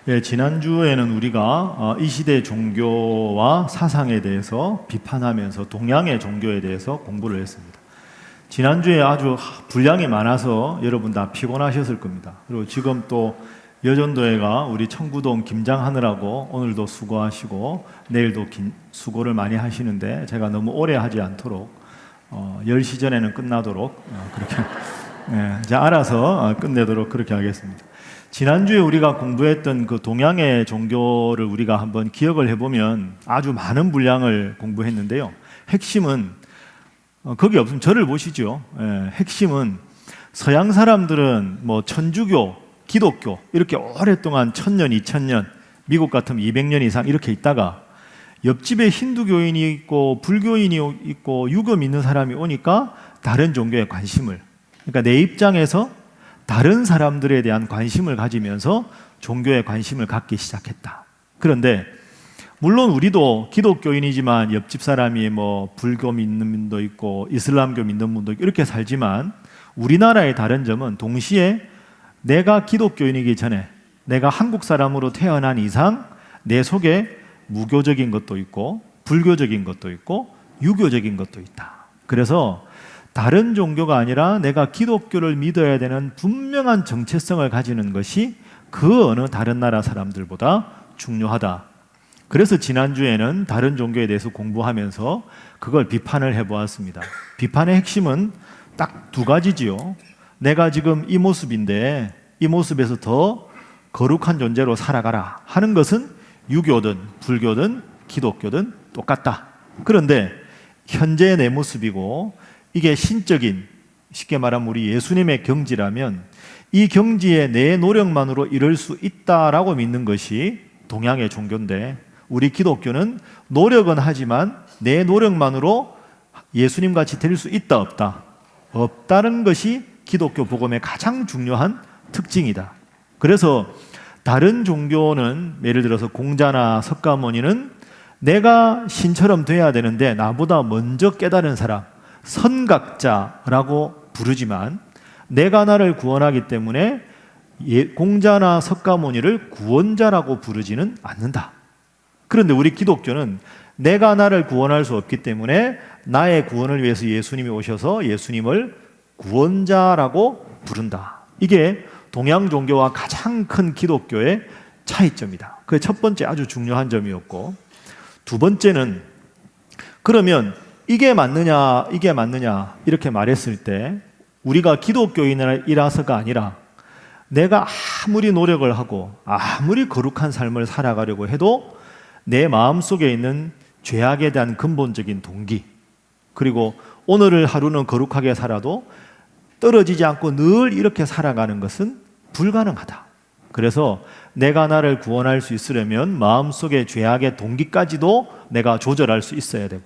예, 지난주에는 우리가 이 시대 종교와 사상에 대해서 비판하면서 동양의 종교에 대해서 공부를 했습니다. 지난주에 아주 분량이 많아서 여러분 다 피곤하셨을 겁니다. 그리고 지금 또 여전도회가 우리 청구동 김장하느라고 오늘도 수고하시고 내일도 수고를 많이 하시는데 제가 너무 오래 하지 않도록 10시 전에는 끝나도록 그렇게 제가 알아서 끝내도록 그렇게 하겠습니다. 지난주에 우리가 공부했던 그 동양의 종교를 우리가 한번 기억을 해보면 아주 많은 분량을 공부했는데요. 핵심은 거기 없으면 저를 보시죠. 핵심은 서양 사람들은 뭐 천주교, 기독교 이렇게 오랫동안 1000년, 2000년, 미국 같으면 200년 이상 이렇게 있다가 옆집에 힌두교인이 있고 불교인이 있고 유교 믿는 사람이 오니까 다른 종교에 관심을, 그러니까 내 입장에서 다른 사람들에 대한 관심을 가지면서 종교에 관심을 갖기 시작했다. 그런데 물론 우리도 기독교인이지만 옆집 사람이 뭐 불교 믿는 분도 있고 이슬람교 믿는 분도 있고 이렇게 살지만 우리나라의 다른 점은 동시에 내가 기독교인이기 전에 내가 한국 사람으로 태어난 이상 내 속에 무교적인 것도 있고 불교적인 것도 있고 유교적인 것도 있다. 그래서 다른 종교가 아니라 내가 기독교를 믿어야 되는 분명한 정체성을 가지는 것이 그 어느 다른 나라 사람들보다 중요하다. 그래서 지난주에는 다른 종교에 대해서 공부하면서 그걸 비판을 해보았습니다. 비판의 핵심은 딱 두 가지지요. 내가 지금 이 모습인데 이 모습에서 더 거룩한 존재로 살아가라 하는 것은 유교든 불교든 기독교든 똑같다. 그런데 현재의 내 모습이고 이게 신적인, 쉽게 말하면 우리 예수님의 경지라면 이 경지에 내 노력만으로 이룰 수 있다라고 믿는 것이 동양의 종교인데 우리 기독교는 노력은 하지만 내 노력만으로 예수님 같이 될 수 있다 없다? 없다는 것이 기독교 복음의 가장 중요한 특징이다. 그래서 다른 종교는 예를 들어서 공자나 석가모니는 내가 신처럼 돼야 되는데 나보다 먼저 깨달은 사람, 선각자라고 부르지만 내가 나를 구원하기 때문에 공자나 석가모니를 구원자라고 부르지는 않는다. 그런데 우리 기독교는 내가 나를 구원할 수 없기 때문에 나의 구원을 위해서 예수님이 오셔서 예수님을 구원자라고 부른다. 이게 동양 종교와 가장 큰 기독교의 차이점이다. 그게 첫 번째 아주 중요한 점이었고, 두 번째는 그러면 이게 맞느냐 이게 맞느냐 이렇게 말했을 때 우리가 기독교인이라서가 아니라 내가 아무리 노력을 하고 아무리 거룩한 삶을 살아가려고 해도 내 마음속에 있는 죄악에 대한 근본적인 동기, 그리고 오늘을 하루는 거룩하게 살아도 떨어지지 않고 늘 이렇게 살아가는 것은 불가능하다. 그래서 내가 나를 구원할 수 있으려면 마음속의 죄악의 동기까지도 내가 조절할 수 있어야 되고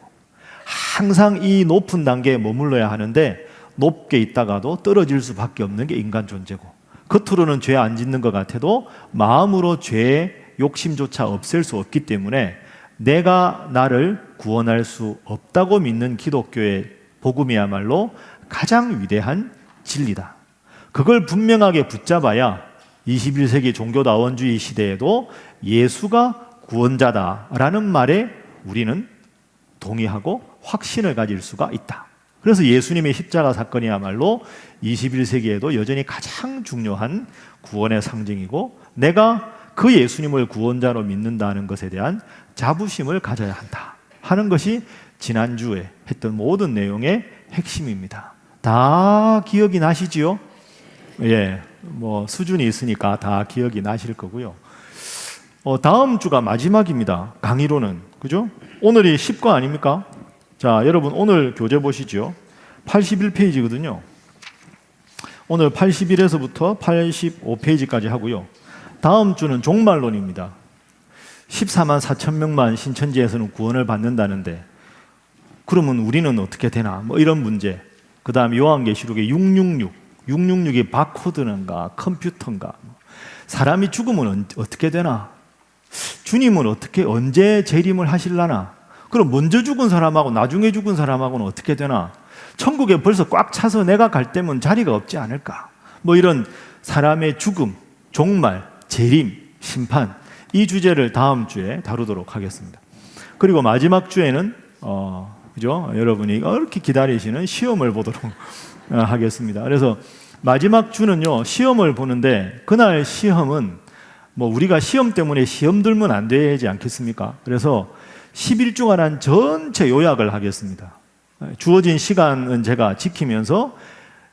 항상 이 높은 단계에 머물러야 하는데 높게 있다가도 떨어질 수밖에 없는 게 인간 존재고 겉으로는 죄 안 짓는 것 같아도 마음으로 죄의 욕심조차 없앨 수 없기 때문에 내가 나를 구원할 수 없다고 믿는 기독교의 복음이야말로 가장 위대한 진리다. 그걸 분명하게 붙잡아야 21세기 종교다원주의 시대에도 예수가 구원자다라는 말에 우리는 동의하고 확신을 가질 수가 있다. 그래서 예수님의 십자가 사건이야말로 21세기에도 여전히 가장 중요한 구원의 상징이고 내가 그 예수님을 구원자로 믿는다는 것에 대한 자부심을 가져야 한다 하는 것이 지난주에 했던 모든 내용의 핵심입니다. 다 기억이 나시지요? 예, 뭐 수준이 있으니까 다 기억이 나실 거고요. 다음 주가 마지막입니다. 강의로는. 그죠? 오늘이 10과 아닙니까? 자, 여러분 오늘 교재 보시죠. 81페이지거든요. 오늘 81에서부터 85페이지까지 하고요. 다음 주는 종말론입니다. 14만 4천 명만 신천지에서는 구원을 받는다는데 그러면 우리는 어떻게 되나? 뭐 이런 문제. 그 다음 요한계시록의 666이 바코드인가 컴퓨터인가? 사람이 죽으면 어떻게 되나? 주님은 어떻게 언제 재림을 하실라나? 그럼 먼저 죽은 사람하고 나중에 죽은 사람하고는 어떻게 되나? 천국에 벌써 꽉 차서 내가 갈 때면 자리가 없지 않을까? 뭐 이런 사람의 죽음, 종말, 재림, 심판, 이 주제를 다음 주에 다루도록 하겠습니다. 그리고 마지막 주에는 그죠? 여러분이 이렇게 기다리시는 시험을 보도록 하겠습니다. 그래서 마지막 주는요, 시험을 보는데 그날 시험은 뭐 우리가 시험 때문에 시험 들면 안 되지 않겠습니까? 그래서 11주간 전체 요약을 하겠습니다. 주어진 시간은 제가 지키면서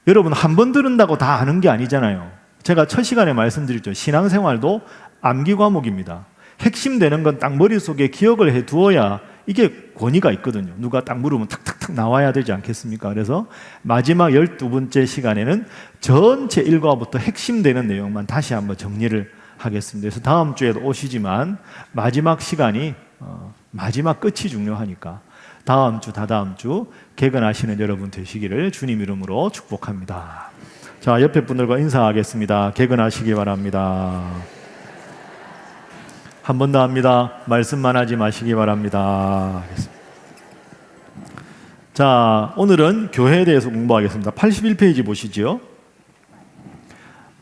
여러분 한 번 들은다고 다 아는 게 아니잖아요. 제가 첫 시간에 말씀드렸죠. 신앙생활도 암기 과목입니다. 핵심 되는 건 딱 머릿속에 기억을 해 두어야 이게 권위가 있거든요. 누가 딱 물으면 탁탁탁 나와야 되지 않겠습니까? 그래서 마지막 12번째 시간에는 전체 1과부터 핵심 되는 내용만 다시 한번 정리를 하겠습니다. 그래서 다음 주에도 오시지만 마지막 시간이 마지막 끝이 중요하니까 다음 주, 다다음 주 개근하시는 여러분 되시기를 주님 이름으로 축복합니다. 자, 옆에 분들과 인사하겠습니다. 개근하시기 바랍니다. 한 번 더 합니다. 말씀만 하지 마시기 바랍니다. 자, 오늘은 교회에 대해서 공부하겠습니다. 81페이지 보시죠.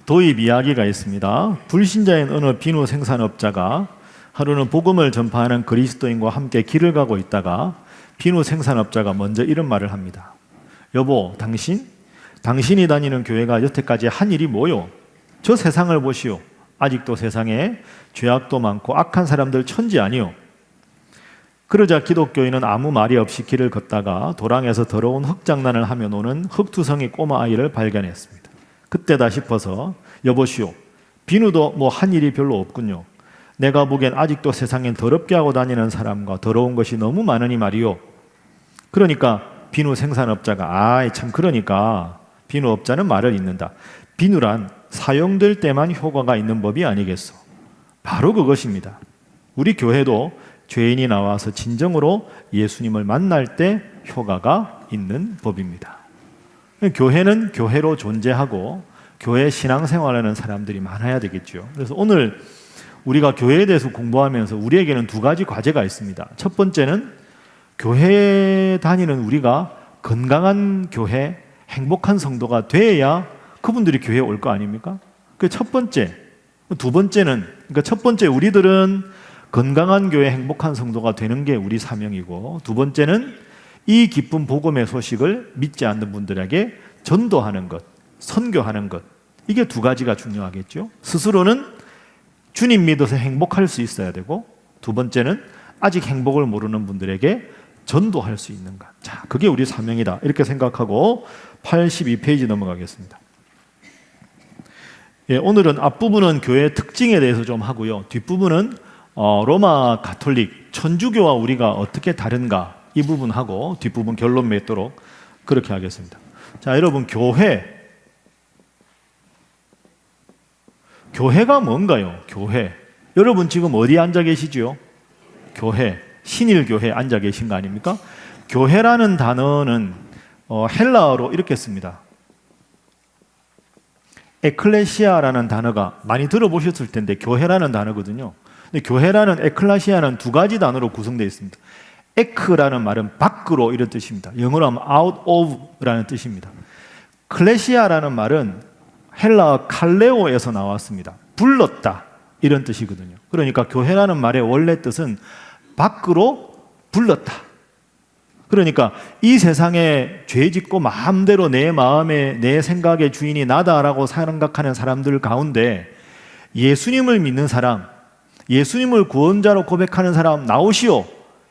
도입 이야기가 있습니다. 불신자인 어느 비누 생산업자가 하루는 복음을 전파하는 그리스도인과 함께 길을 가고 있다가 비누 생산업자가 먼저 이런 말을 합니다. 여보, 당신이 다니는 교회가 여태까지 한 일이 뭐요? 저 세상을 보시오. 아직도 세상에 죄악도 많고 악한 사람들 천지 아니요. 그러자 기독교인은 아무 말이 없이 길을 걷다가 도랑에서 더러운 흙장난을 하며 노는 흙투성이 꼬마 아이를 발견했습니다. 그때다 싶어서 여보시오, 비누도 뭐 한 일이 별로 없군요. 내가 보기엔 아직도 세상엔 더럽게 하고 다니는 사람과 더러운 것이 너무 많으니 말이요. 그러니까 비누 생산업자가 그러니까 비누업자는 말을 잇는다. 비누란 사용될 때만 효과가 있는 법이 아니겠소. 바로 그것입니다. 우리 교회도 죄인이 나와서 진정으로 예수님을 만날 때 효과가 있는 법입니다. 교회는 교회로 존재하고 교회 신앙생활하는 사람들이 많아야 되겠죠. 그래서 오늘 우리가 교회에 대해서 공부하면서 우리에게는 두 가지 과제가 있습니다. 첫 번째는 교회에 다니는 우리가 건강한 교회, 행복한 성도가 돼야 그분들이 교회에 올 거 아닙니까? 그 첫 번째. 두 번째는, 그러니까 첫 번째 우리들은 건강한 교회, 행복한 성도가 되는 게 우리 사명이고, 두 번째는 이 기쁜 복음의 소식을 믿지 않는 분들에게 전도하는 것, 선교하는 것. 이게 두 가지가 중요하겠죠. 스스로는 주님 믿어서 행복할 수 있어야 되고, 두 번째는 아직 행복을 모르는 분들에게 전도할 수 있는 것. 자, 그게 우리 사명이다. 이렇게 생각하고 82페이지 넘어가겠습니다. 예, 오늘은 앞부분은 교회의 특징에 대해서 좀 하고요. 뒷부분은 로마 가톨릭, 천주교와 우리가 어떻게 다른가 이 부분 하고 뒷부분 결론 맺도록 그렇게 하겠습니다. 자, 여러분 교회가 뭔가요? 교회. 여러분 지금 어디 앉아 계시죠? 교회. 신일교회 앉아 계신 거 아닙니까? 교회라는 단어는 헬라어로 이렇게 씁니다. 에클레시아라는 단어가 많이 들어보셨을 텐데 교회라는 단어거든요. 근데 교회라는 에클레시아는 두 가지 단어로 구성되어 있습니다. 에크라는 말은 밖으로 이런 뜻입니다. 영어로 하면 out of라는 뜻입니다. 클레시아라는 말은 헬라어 칼레오에서 나왔습니다. 불렀다 이런 뜻이거든요. 그러니까 교회라는 말의 원래 뜻은 밖으로 불렀다. 그러니까 이 세상에 죄 짓고 마음대로 내 마음에 내 생각의 주인이 나다라고 생각하는 사람들 가운데 예수님을 믿는 사람, 예수님을 구원자로 고백하는 사람 나오시오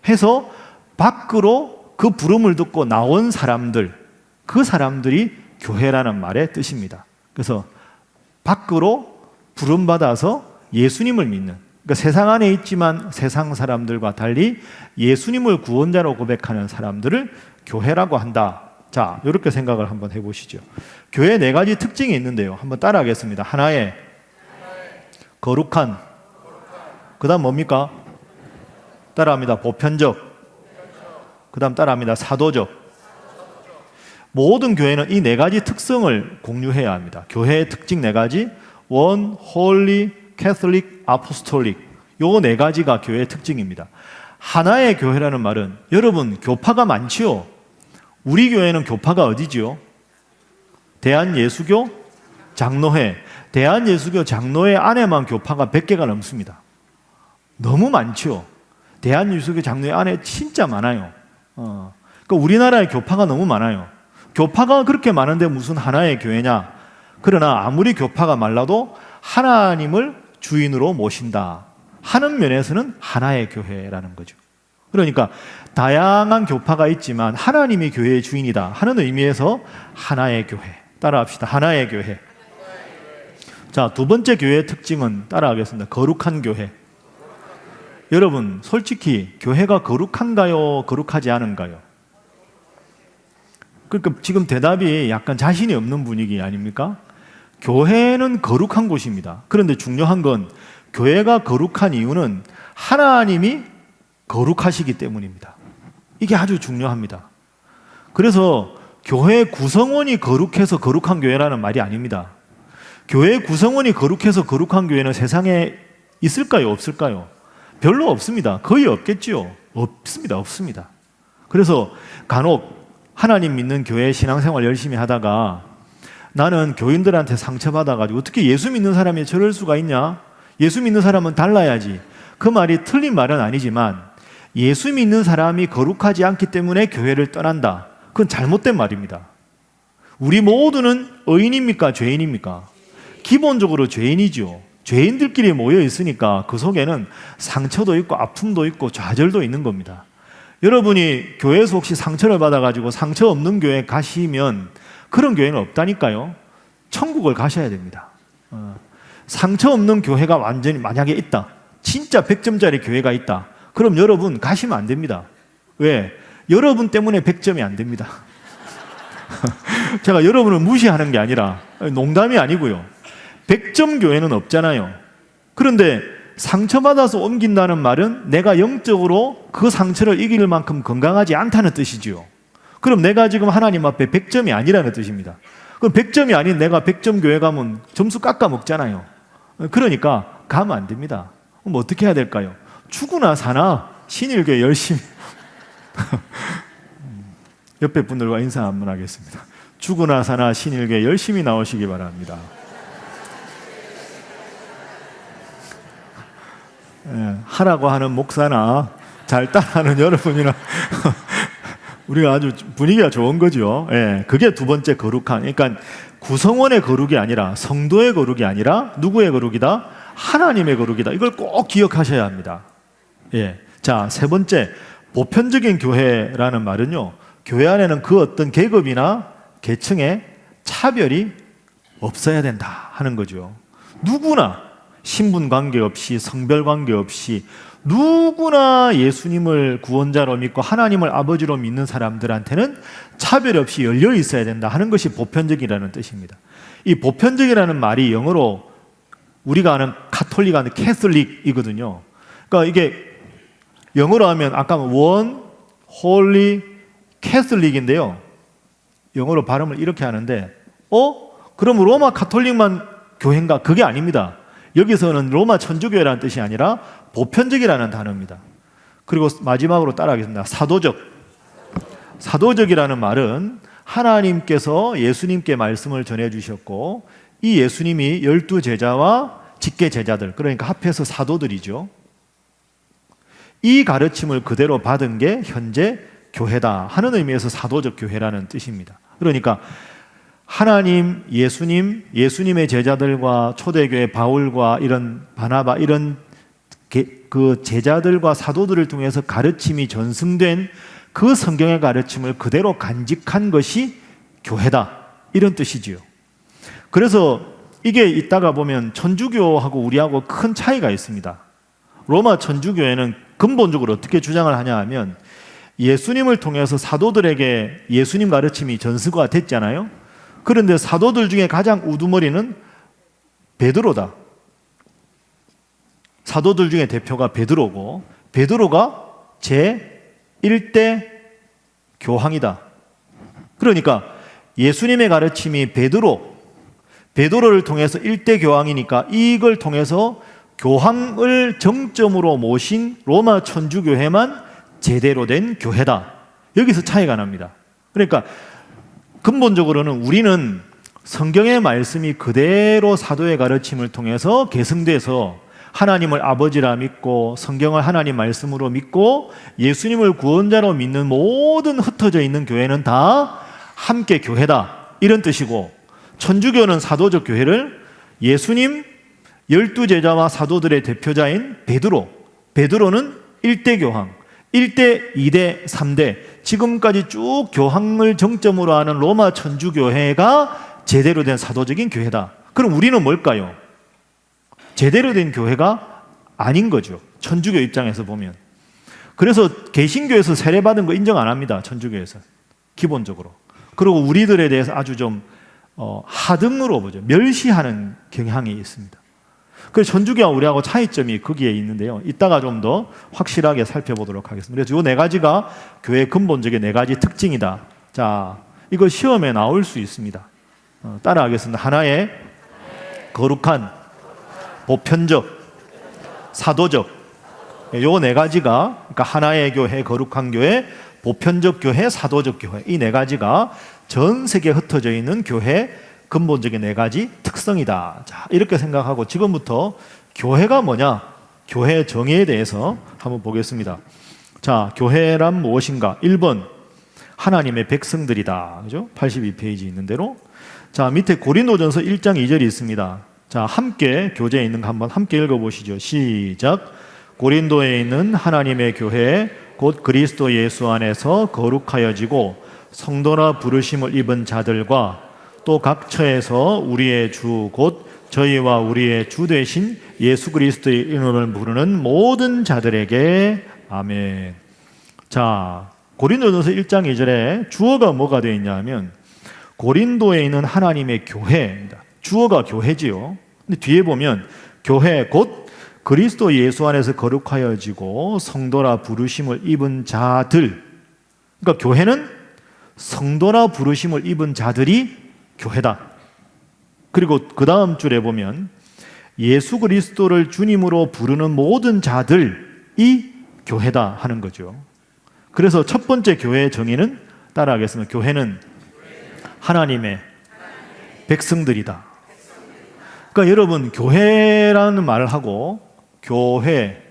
해서 밖으로 그 부름을 듣고 나온 사람들, 그 사람들이 교회라는 말의 뜻입니다. 그래서 밖으로 부름받아서 예수님을 믿는, 그러니까 세상 안에 있지만 세상 사람들과 달리 예수님을 구원자로 고백하는 사람들을 교회라고 한다. 자, 이렇게 생각을 한번 해보시죠. 교회 네 가지 특징이 있는데요. 한번 따라하겠습니다. 하나에 거룩한, 그 다음 뭡니까? 따라합니다. 보편적, 그 다음 따라합니다. 사도적. 모든 교회는 이 네 가지 특성을 공유해야 합니다. 교회의 특징 네 가지, 원, 홀리, 캐톨릭, 아포스톨릭, 요 네 가지가 교회의 특징입니다. 하나의 교회라는 말은 여러분 교파가 많지요. 우리 교회는 교파가 어디지요? 대한예수교 장로회. 대한예수교 장로회 안에만 교파가 100개가 넘습니다. 너무 많죠. 대한예수교 장로회 안에 진짜 많아요. 그러니까 우리나라에 교파가 너무 많아요. 교파가 그렇게 많은데 무슨 하나의 교회냐? 그러나 아무리 교파가 말라도 하나님을 주인으로 모신다 하는 면에서는 하나의 교회라는 거죠. 그러니까 다양한 교파가 있지만 하나님이 교회의 주인이다 하는 의미에서 하나의 교회. 따라합시다. 하나의 교회. 자, 두 번째 교회의 특징은 따라하겠습니다. 거룩한 교회. 여러분, 솔직히 교회가 거룩한가요? 거룩하지 않은가요? 그러니까 지금 대답이 약간 자신이 없는 분위기 아닙니까? 교회는 거룩한 곳입니다. 그런데 중요한 건 교회가 거룩한 이유는 하나님이 거룩하시기 때문입니다. 이게 아주 중요합니다. 그래서 교회 구성원이 거룩해서 거룩한 교회라는 말이 아닙니다. 교회 구성원이 거룩해서 거룩한 교회는 세상에 있을까요? 없을까요? 별로 없습니다. 거의 없겠지요. 없습니다. 그래서 간혹 하나님 믿는 교회 신앙생활 열심히 하다가 나는 교인들한테 상처받아가지고 어떻게 예수 믿는 사람이 저럴 수가 있냐? 예수 믿는 사람은 달라야지. 그 말이 틀린 말은 아니지만 예수 믿는 사람이 거룩하지 않기 때문에 교회를 떠난다. 그건 잘못된 말입니다. 우리 모두는 의인입니까? 죄인입니까? 기본적으로 죄인이죠. 죄인들끼리 모여 있으니까 그 속에는 상처도 있고 아픔도 있고 좌절도 있는 겁니다. 여러분이 교회에서 혹시 상처를 받아가지고 상처 없는 교회 가시면 그런 교회는 없다니까요. 천국을 가셔야 됩니다. 상처 없는 교회가 완전히 만약에 있다. 진짜 100점짜리 교회가 있다. 그럼 여러분 가시면 안 됩니다. 왜? 여러분 때문에 100점이 안 됩니다. 제가 여러분을 무시하는 게 아니라 농담이 아니고요. 100점 교회는 없잖아요. 그런데 상처받아서 옮긴다는 말은 내가 영적으로 그 상처를 이길 만큼 건강하지 않다는 뜻이지요. 그럼 내가 지금 하나님 앞에 100점이 아니라는 뜻입니다. 그럼 100점이 아닌 내가 100점 교회 가면 점수 깎아 먹잖아요. 그러니까 가면 안 됩니다. 그럼 어떻게 해야 될까요? 죽으나 사나 신일교회 열심히 옆에 분들과 인사 한번 하겠습니다. 죽으나 사나 신일교회 열심히 나오시기 바랍니다. 하라고 하는 목사나 잘 따라하는 여러분이나 우리가 아주 분위기가 좋은 거죠. 그게 두 번째 거룩한, 그러니까 구성원의 거룩이 아니라 성도의 거룩이 아니라 누구의 거룩이다? 하나님의 거룩이다. 이걸 꼭 기억하셔야 합니다. 자, 세 번째, 보편적인 교회라는 말은요, 교회 안에는 그 어떤 계급이나 계층의 차별이 없어야 된다 하는 거죠. 누구나 신분 관계없이 성별 관계없이 누구나 예수님을 구원자로 믿고 하나님을 아버지로 믿는 사람들한테는 차별 없이 열려 있어야 된다 하는 것이 보편적이라는 뜻입니다. 이 보편적이라는 말이 영어로 우리가 아는 카톨릭, 캐슬릭이거든요. 그러니까 이게 영어로 하면 아까 원, 홀리, 캐슬릭인데요. 영어로 발음을 이렇게 하는데 그럼 로마 카톨릭만 교회인가? 그게 아닙니다. 여기서는 로마 천주교회라는 뜻이 아니라 보편적이라는 단어입니다. 그리고 마지막으로 따라하겠습니다. 사도적이라는 말은 하나님께서 예수님께 말씀을 전해주셨고 이 예수님이 12제자와 직계 제자들, 그러니까 합해서 사도들이죠. 이 가르침을 그대로 받은 게 현재 교회다 하는 의미에서 사도적 교회라는 뜻입니다. 그러니까 하나님, 예수님의 제자들과 초대교회 바울과 이런 바나바 이런 그 제자들과 사도들을 통해서 가르침이 전승된 그 성경의 가르침을 그대로 간직한 것이 교회다 이런 뜻이지요. 그래서 이게 있다가 보면 천주교하고 우리하고 큰 차이가 있습니다. 로마 천주교회는 근본적으로 어떻게 주장을 하냐 하면 예수님을 통해서 사도들에게 예수님 가르침이 전수가 됐잖아요. 그런데 사도들 중에 가장 우두머리는 베드로다. 사도들 중에 대표가 베드로고 베드로가 제1대 교황이다. 그러니까 예수님의 가르침이 베드로를 통해서 1대 교황이니까 이걸 통해서 교황을 정점으로 모신 로마 천주교회만 제대로 된 교회다. 여기서 차이가 납니다. 그러니까 근본적으로는 우리는 성경의 말씀이 그대로 사도의 가르침을 통해서 계승돼서 하나님을 아버지라 믿고 성경을 하나님 말씀으로 믿고 예수님을 구원자로 믿는 모든 흩어져 있는 교회는 다 함께 교회다, 이런 뜻이고, 천주교는 사도적 교회를 예수님 12제자와 사도들의 대표자인 베드로는 1대 교황, 1대, 2대, 3대, 지금까지 쭉 교황을 정점으로 하는 로마 천주교회가 제대로 된 사도적인 교회다. 그럼 우리는 뭘까요? 제대로 된 교회가 아닌 거죠, 천주교 입장에서 보면. 그래서 개신교에서 세례받은 거 인정 안 합니다, 천주교에서 기본적으로. 그리고 우리들에 대해서 아주 좀 하등으로 보죠, 멸시하는 경향이 있습니다. 그래서 천주교와 우리하고 차이점이 거기에 있는데요, 이따가 좀 더 확실하게 살펴보도록 하겠습니다. 그래서 이 네 가지가 교회의 근본적인 네 가지 특징이다. 자, 이거 시험에 나올 수 있습니다. 따라하겠습니다. 하나의 거룩한, 보편적, 사도적, 요 네 가지가, 그러니까 하나의 교회, 거룩한 교회, 보편적 교회, 사도적 교회, 이 네 가지가 전 세계에 흩어져 있는 교회 근본적인 네 가지 특성이다. 자, 이렇게 생각하고 지금부터 교회가 뭐냐, 교회 정의에 대해서 한번 보겠습니다. 자, 교회란 무엇인가? 1번, 하나님의 백성들이다. 그죠? 82페이지 있는 대로. 자, 밑에 고린도전서 1장 2절이 있습니다. 자, 함께 교재에 있는 거 한번 함께 읽어보시죠. 시작. 고린도에 있는 하나님의 교회 곧 그리스도 예수 안에서 거룩하여지고 성도나 부르심을 입은 자들과 또 각 처에서 우리의 주 곧 저희와 우리의 주 되신 예수 그리스도의 이름을 부르는 모든 자들에게 아멘. 자, 고린도전서 1장 2절에 주어가 뭐가 되어 있냐면 고린도에 있는 하나님의 교회입니다. 주어가 교회지요. 근데 뒤에 보면 교회 곧 그리스도 예수 안에서 거룩하여지고 성도라 부르심을 입은 자들. 그러니까 교회는 성도라 부르심을 입은 자들이 교회다. 그리고 그 다음 줄에 보면 예수 그리스도를 주님으로 부르는 모든 자들이 교회다 하는 거죠. 그래서 첫 번째 교회의 정의는 따라하겠습니다. 교회는 하나님의 백성들이다. 그러니까 여러분, 교회라는 말을 하고 교회,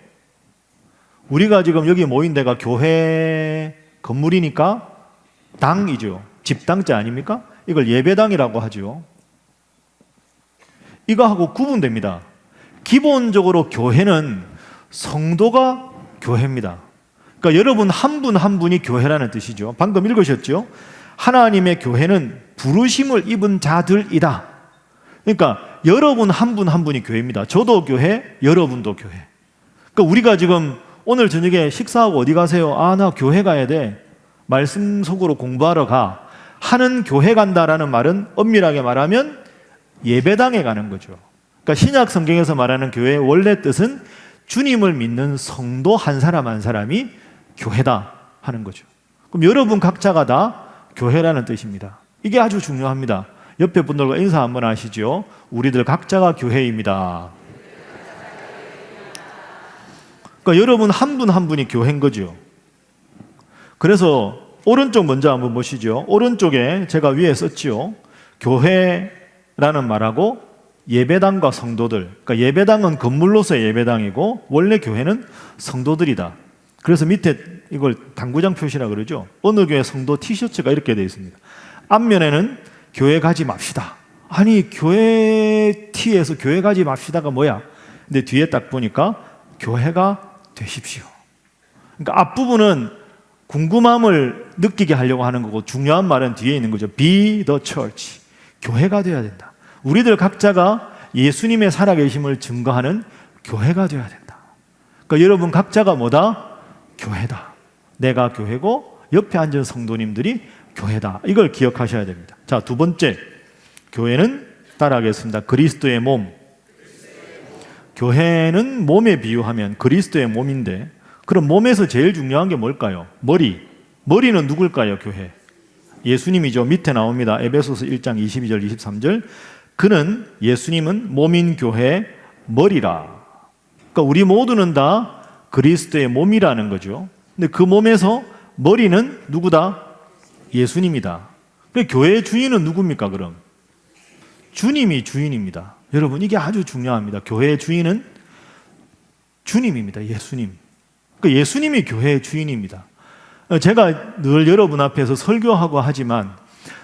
우리가 지금 여기 모인 데가 교회 건물이니까 당이죠. 집당자 아닙니까? 이걸 예배당이라고 하죠. 이거하고 구분됩니다. 기본적으로 교회는 성도가 교회입니다. 그러니까 여러분 한 분 한 분이 교회라는 뜻이죠. 방금 읽으셨죠? 하나님의 교회는 부르심을 입은 자들이다. 그러니까 여러분 한 분 한 분이 교회입니다. 저도 교회, 여러분도 교회. 그러니까 우리가 지금 오늘 저녁에 식사하고 어디 가세요? 아, 나 교회 가야 돼. 말씀 속으로 공부하러 가. 하는 교회 간다라는 말은 엄밀하게 말하면 예배당에 가는 거죠. 그러니까 신약 성경에서 말하는 교회의 원래 뜻은 주님을 믿는 성도 한 사람 한 사람이 교회다 하는 거죠. 그럼 여러분 각자가 다 교회라는 뜻입니다. 이게 아주 중요합니다. 옆에 분들과 인사 한번 하시죠. 우리들 각자가 교회입니다. 그러니까 여러분 한 분 한 분이 교회인 거죠. 그래서 오른쪽 먼저 한번 보시죠. 오른쪽에 제가 위에 썼지요. 교회라는 말하고 예배당과 성도들. 그러니까 예배당은 건물로서의 예배당이고 원래 교회는 성도들이다. 그래서 밑에 이걸 당구장 표시라 그러죠. 어느 교회 성도 티셔츠가 이렇게 되어 있습니다. 앞면에는 교회 가지 맙시다. 아니, 교회 티에서 교회 가지 맙시다가 뭐야? 근데 뒤에 딱 보니까 교회가 되십시오. 그러니까 앞부분은 궁금함을 느끼게 하려고 하는 거고 중요한 말은 뒤에 있는 거죠. Be the church. 교회가 되어야 된다. 우리들 각자가 예수님의 살아계심을 증거하는 교회가 되어야 된다. 그러니까 여러분 각자가 뭐다? 교회다. 내가 교회고 옆에 앉은 성도님들이 교회다. 이걸 기억하셔야 됩니다. 자, 두 번째, 교회는 따라하겠습니다. 그리스도의 몸. 교회는 몸에 비유하면 그리스도의 몸인데, 그럼 몸에서 제일 중요한 게 뭘까요? 머리. 머리는 누굴까요? 교회. 예수님이죠. 밑에 나옵니다. 에베소서 1장 22절 23절. 그는, 예수님은 몸인 교회의 머리라. 그러니까 우리 모두는 다 그리스도의 몸이라는 거죠. 근데 그 몸에서 머리는 누구다? 예수님이다. 교회의 주인은 누굽니까 그럼? 주님이 주인입니다. 여러분, 이게 아주 중요합니다. 교회의 주인은 주님입니다. 예수님. 그러니까 예수님이 교회의 주인입니다. 제가 늘 여러분 앞에서 설교하고 하지만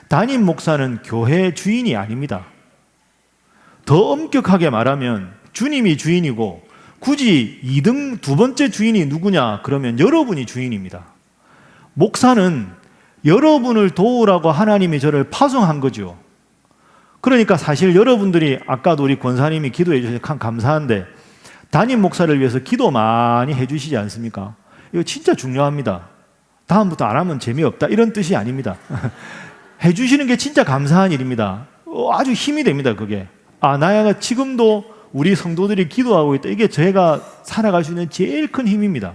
담임 목사는 교회의 주인이 아닙니다. 더 엄격하게 말하면 주님이 주인이고, 굳이 2등 두 번째 주인이 누구냐 그러면 여러분이 주인입니다. 목사는 여러분을 도우라고 하나님이 저를 파송한 거죠. 그러니까 사실 여러분들이, 아까도 우리 권사님이 기도해 주셔서 참 감사한데, 담임 목사를 위해서 기도 많이 해주시지 않습니까? 이거 진짜 중요합니다. 다음부터 안 하면 재미없다 이런 뜻이 아닙니다. 해주시는 게 진짜 감사한 일입니다. 아주 힘이 됩니다. 그게 나야 지금도 우리 성도들이 기도하고 있다, 이게 제가 살아갈 수 있는 제일 큰 힘입니다.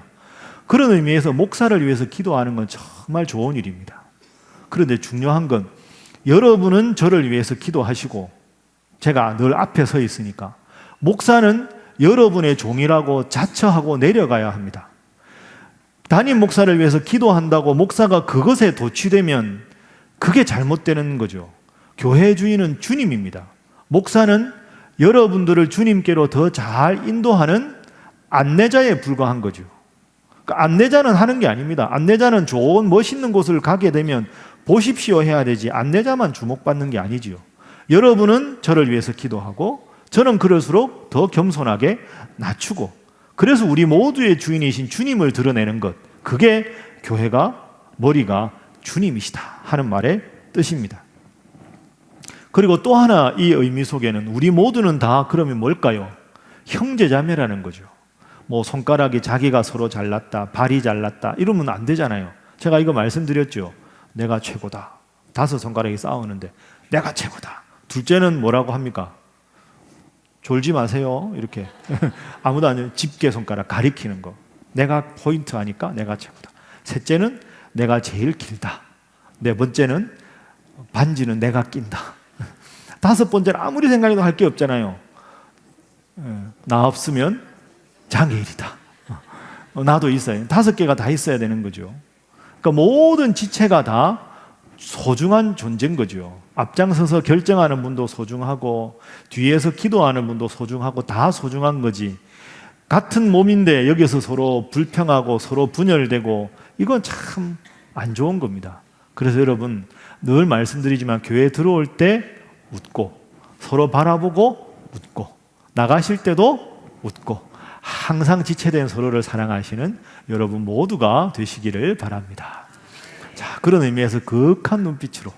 그런 의미에서 목사를 위해서 기도하는 건 정말 좋은 일입니다. 그런데 중요한 건 여러분은 저를 위해서 기도하시고, 제가 늘 앞에 서 있으니까 목사는 여러분의 종이라고 자처하고 내려가야 합니다. 담임 목사를 위해서 기도한다고 목사가 그것에 도취되면 그게 잘못되는 거죠. 교회의 주인은 주님입니다. 목사는 여러분들을 주님께로 더 잘 인도하는 안내자에 불과한 거죠. 그러니까 안내자는 하는 게 아닙니다. 안내자는 좋은 멋있는 곳을 가게 되면 보십시오 해야 되지, 안내자만 주목받는 게 아니지요. 여러분은 저를 위해서 기도하고, 저는 그럴수록 더 겸손하게 낮추고, 그래서 우리 모두의 주인이신 주님을 드러내는 것, 그게 교회가 머리가 주님이시다 하는 말의 뜻입니다. 그리고 또 하나 이 의미 속에는 우리 모두는 다 그러면 뭘까요? 형제자매라는 거죠. 뭐 손가락이 자기가 서로 잘났다, 발이 잘났다 이러면 안 되잖아요. 제가 이거 말씀드렸죠. 내가 최고다. 5 손가락이 싸우는데 내가 최고다. 둘째는 뭐라고 합니까? 졸지 마세요. 이렇게 아무도 아니면 집게 손가락 가리키는 거. 내가 포인트 하니까 내가 최고다. 셋째는 내가 제일 길다. 4번째는 반지는 내가 낀다. 5번째는 아무리 생각해도 할 게 없잖아요. 나 없으면 장애인이다. 나도 있어요. 5개가 다 있어야 되는 거죠. 그러니까 모든 지체가 다 소중한 존재인 거죠. 앞장서서 결정하는 분도 소중하고, 뒤에서 기도하는 분도 소중하고, 다 소중한 거지. 같은 몸인데 여기서 서로 불평하고 서로 분열되고, 이건 참 안 좋은 겁니다. 그래서 여러분, 늘 말씀드리지만 교회에 들어올 때 웃고, 서로 바라보고 웃고, 나가실 때도 웃고, 항상 지체된 서로를 사랑하시는 여러분 모두가 되시기를 바랍니다. 자, 그런 의미에서 극한 눈빛으로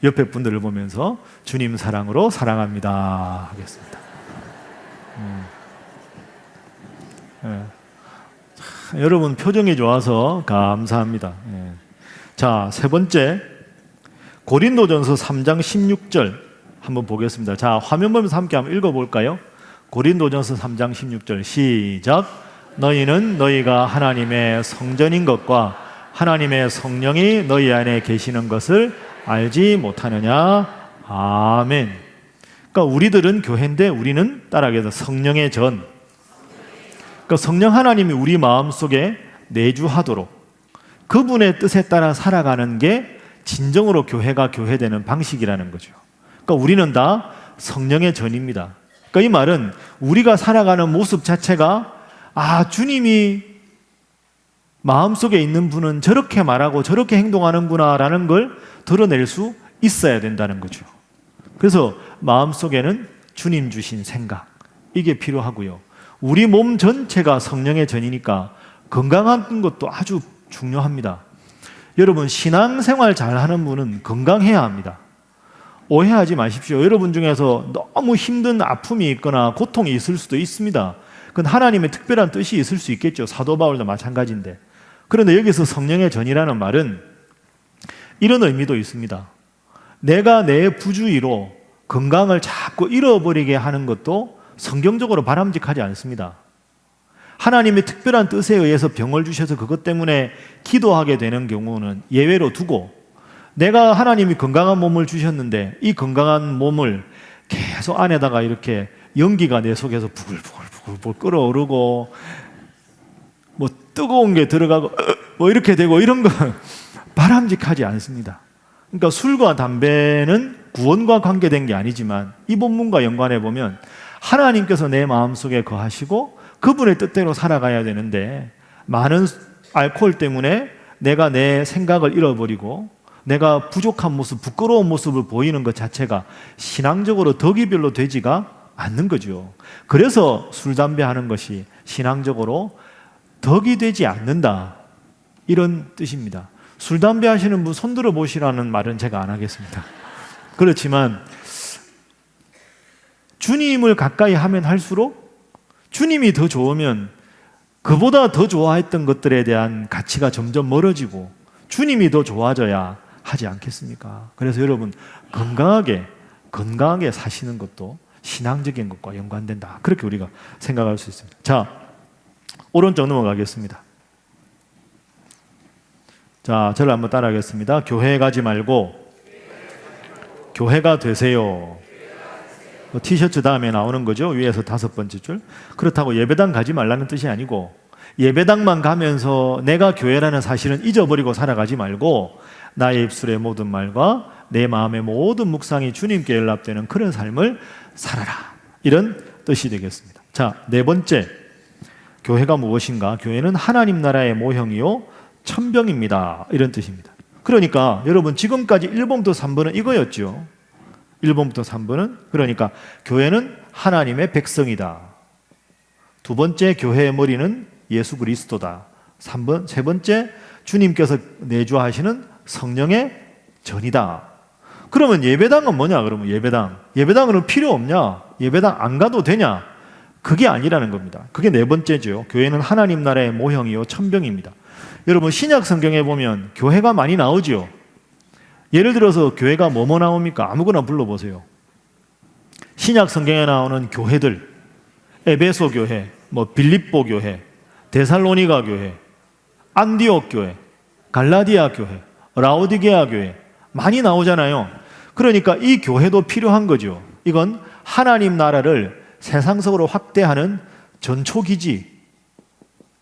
옆에 분들을 보면서 주님 사랑으로 사랑합니다 하겠습니다. 자, 여러분 표정이 좋아서 감사합니다. 자, 3번째, 고린도전서 3장 16절 한번 보겠습니다. 자, 화면 보면서 함께 한번 읽어볼까요? 고린도전서 3장 16절 시작. 너희는 너희가 하나님의 성전인 것과 하나님의 성령이 너희 안에 계시는 것을 알지 못하느냐. 아멘. 그러니까 우리들은 교회인데 우리는 따라하기에서 성령의 전. 그러니까 성령 하나님이 우리 마음속에 내주하도록 그분의 뜻에 따라 살아가는 게 진정으로 교회가 교회되는 방식이라는 거죠. 그러니까 우리는 다 성령의 전입니다. 그러니까 이 말은 우리가 살아가는 모습 자체가 주님이 마음속에 있는 분은 저렇게 말하고 저렇게 행동하는구나 라는 걸 드러낼 수 있어야 된다는 거죠. 그래서 마음속에는 주님 주신 생각, 이게 필요하고요. 우리 몸 전체가 성령의 전이니까 건강한 것도 아주 중요합니다. 여러분, 신앙생활 잘하는 분은 건강해야 합니다. 오해하지 마십시오. 여러분 중에서 너무 힘든 아픔이 있거나 고통이 있을 수도 있습니다. 그건 하나님의 특별한 뜻이 있을 수 있겠죠. 사도 바울도 마찬가지인데. 그런데 여기서 성령의 전이라는 말은 이런 의미도 있습니다. 내가 내 부주의로 건강을 자꾸 잃어버리게 하는 것도 성경적으로 바람직하지 않습니다. 하나님의 특별한 뜻에 의해서 병을 주셔서 그것 때문에 기도하게 되는 경우는 예외로 두고, 내가 하나님이 건강한 몸을 주셨는데 이 건강한 몸을 계속 안에다가 이렇게 연기가 내 속에서 부글부글 끓어오르고 뭐 뜨거운 게 들어가고 뭐 이렇게 되고 이런 건 바람직하지 않습니다. 그러니까 술과 담배는 구원과 관계된 게 아니지만 이 본문과 연관해 보면 하나님께서 내 마음속에 거하시고 그분의 뜻대로 살아가야 되는데 많은 알코올 때문에 내가 내 생각을 잃어버리고 내가 부족한 모습, 부끄러운 모습을 보이는 것 자체가 신앙적으로 덕이 별로 되지가 않는 거죠. 그래서 술, 담배 하는 것이 신앙적으로 덕이 되지 않는다, 이런 뜻입니다. 술, 담배 하시는 분 손들어 보시라는 말은 제가 안 하겠습니다. 그렇지만 주님을 가까이 하면 할수록 주님이 더 좋으면 그보다 더 좋아했던 것들에 대한 가치가 점점 멀어지고 주님이 더 좋아져야 하지 않겠습니까? 그래서 여러분, 건강하게 사시는 것도 신앙적인 것과 연관된다, 그렇게 우리가 생각할 수 있습니다. 자, 오른쪽 넘어가겠습니다. 자, 저를 한번 따라하겠습니다. 교회 가지 말고 교회가 되세요. 티셔츠 다음에 나오는 거죠. 위에서 5번째 줄. 그렇다고 예배당 가지 말라는 뜻이 아니고, 예배당만 가면서 내가 교회라는 사실은 잊어버리고 살아가지 말고 나의 입술의 모든 말과 내 마음의 모든 묵상이 주님께 연락되는 그런 삶을 살아라, 이런 뜻이 되겠습니다. 자, 4번째, 교회가 무엇인가? 교회는 하나님 나라의 모형이요 천병입니다, 이런 뜻입니다. 그러니까 여러분, 지금까지 1번부터 3번은 이거였죠. 1번부터 3번은, 그러니까 교회는 하나님의 백성이다. 2번째, 교회의 머리는 예수 그리스도다. 세 번째, 주님께서 내주하시는 성령의 전이다. 그러면 예배당은 뭐냐? 그러면 예배당은 필요 없냐? 예배당 안 가도 되냐? 그게 아니라는 겁니다. 그게 4번째죠. 교회는 하나님 나라의 모형이요 천병입니다. 여러분, 신약 성경에 보면 교회가 많이 나오죠. 예를 들어서 교회가 뭐뭐 나옵니까? 아무거나 불러보세요. 신약 성경에 나오는 교회들, 에베소 교회, 빌립보 교회, 데살로니가 교회, 안디옥 교회, 갈라디아 교회, 라오디게아 교회, 많이 나오잖아요. 그러니까 이 교회도 필요한 거죠. 이건 하나님 나라를 세상적으로 확대하는 전초기지,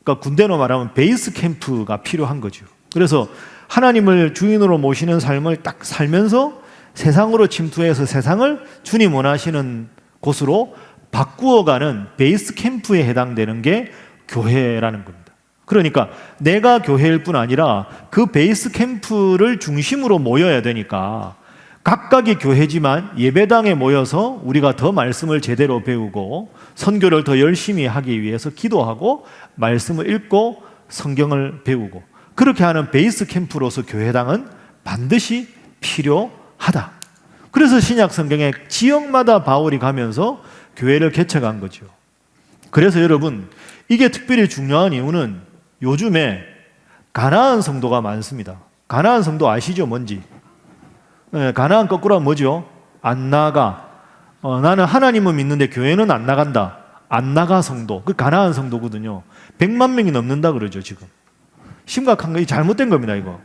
그러니까 군대로 말하면 베이스 캠프가 필요한 거죠. 그래서 하나님을 주인으로 모시는 삶을 딱 살면서 세상으로 침투해서 세상을 주님 원하시는 곳으로 바꾸어가는 베이스 캠프에 해당되는 게 교회라는 겁니다. 그러니까 내가 교회일 뿐 아니라 그 베이스 캠프를 중심으로 모여야 되니까 각각이 교회지만 예배당에 모여서 우리가 더 말씀을 제대로 배우고 선교를 더 열심히 하기 위해서 기도하고 말씀을 읽고 성경을 배우고, 그렇게 하는 베이스 캠프로서 교회당은 반드시 필요하다. 그래서 신약 성경에 지역마다 바울이 가면서 교회를 개척한 거죠. 그래서 여러분, 이게 특별히 중요한 이유는 요즘에 가나안 성도가 많습니다. 가나안 성도 아시죠? 뭔지? 네, 가나안 거꾸로 하면 뭐죠? 안 나가. 나는 하나님을 믿는데 교회는 안 나간다. 안 나가 성도. 그 가나안 성도거든요. 100만 명이 넘는다 그러죠, 지금. 심각한 거, 잘못된 겁니다, 이거.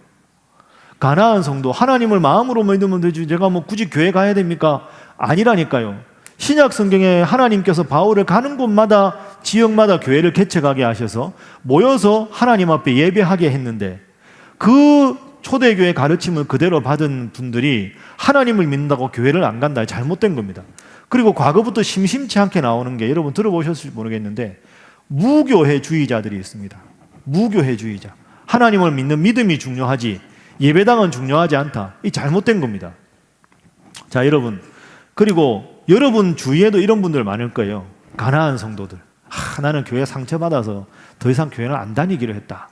가나안 성도, 하나님을 마음으로 믿으면 되지, 제가 굳이 교회 가야 됩니까? 아니라니까요. 신약 성경에 하나님께서 바울을 가는 곳마다, 지역마다 교회를 개척하게 하셔서 모여서 하나님 앞에 예배하게 했는데, 그 초대교회 가르침을 그대로 받은 분들이 하나님을 믿는다고 교회를 안 간다. 잘못된 겁니다. 그리고 과거부터 심심치 않게 나오는 게, 여러분 들어보셨을지 모르겠는데, 무교회주의자들이 있습니다. 무교회주의자. 하나님을 믿는 믿음이 중요하지 예배당은 중요하지 않다. 이 잘못된 겁니다. 자, 여러분, 그리고 여러분 주위에도 이런 분들 많을 거예요. 가나안 성도들. 나는 교회 상처받아서 더 이상 교회는 안 다니기로 했다.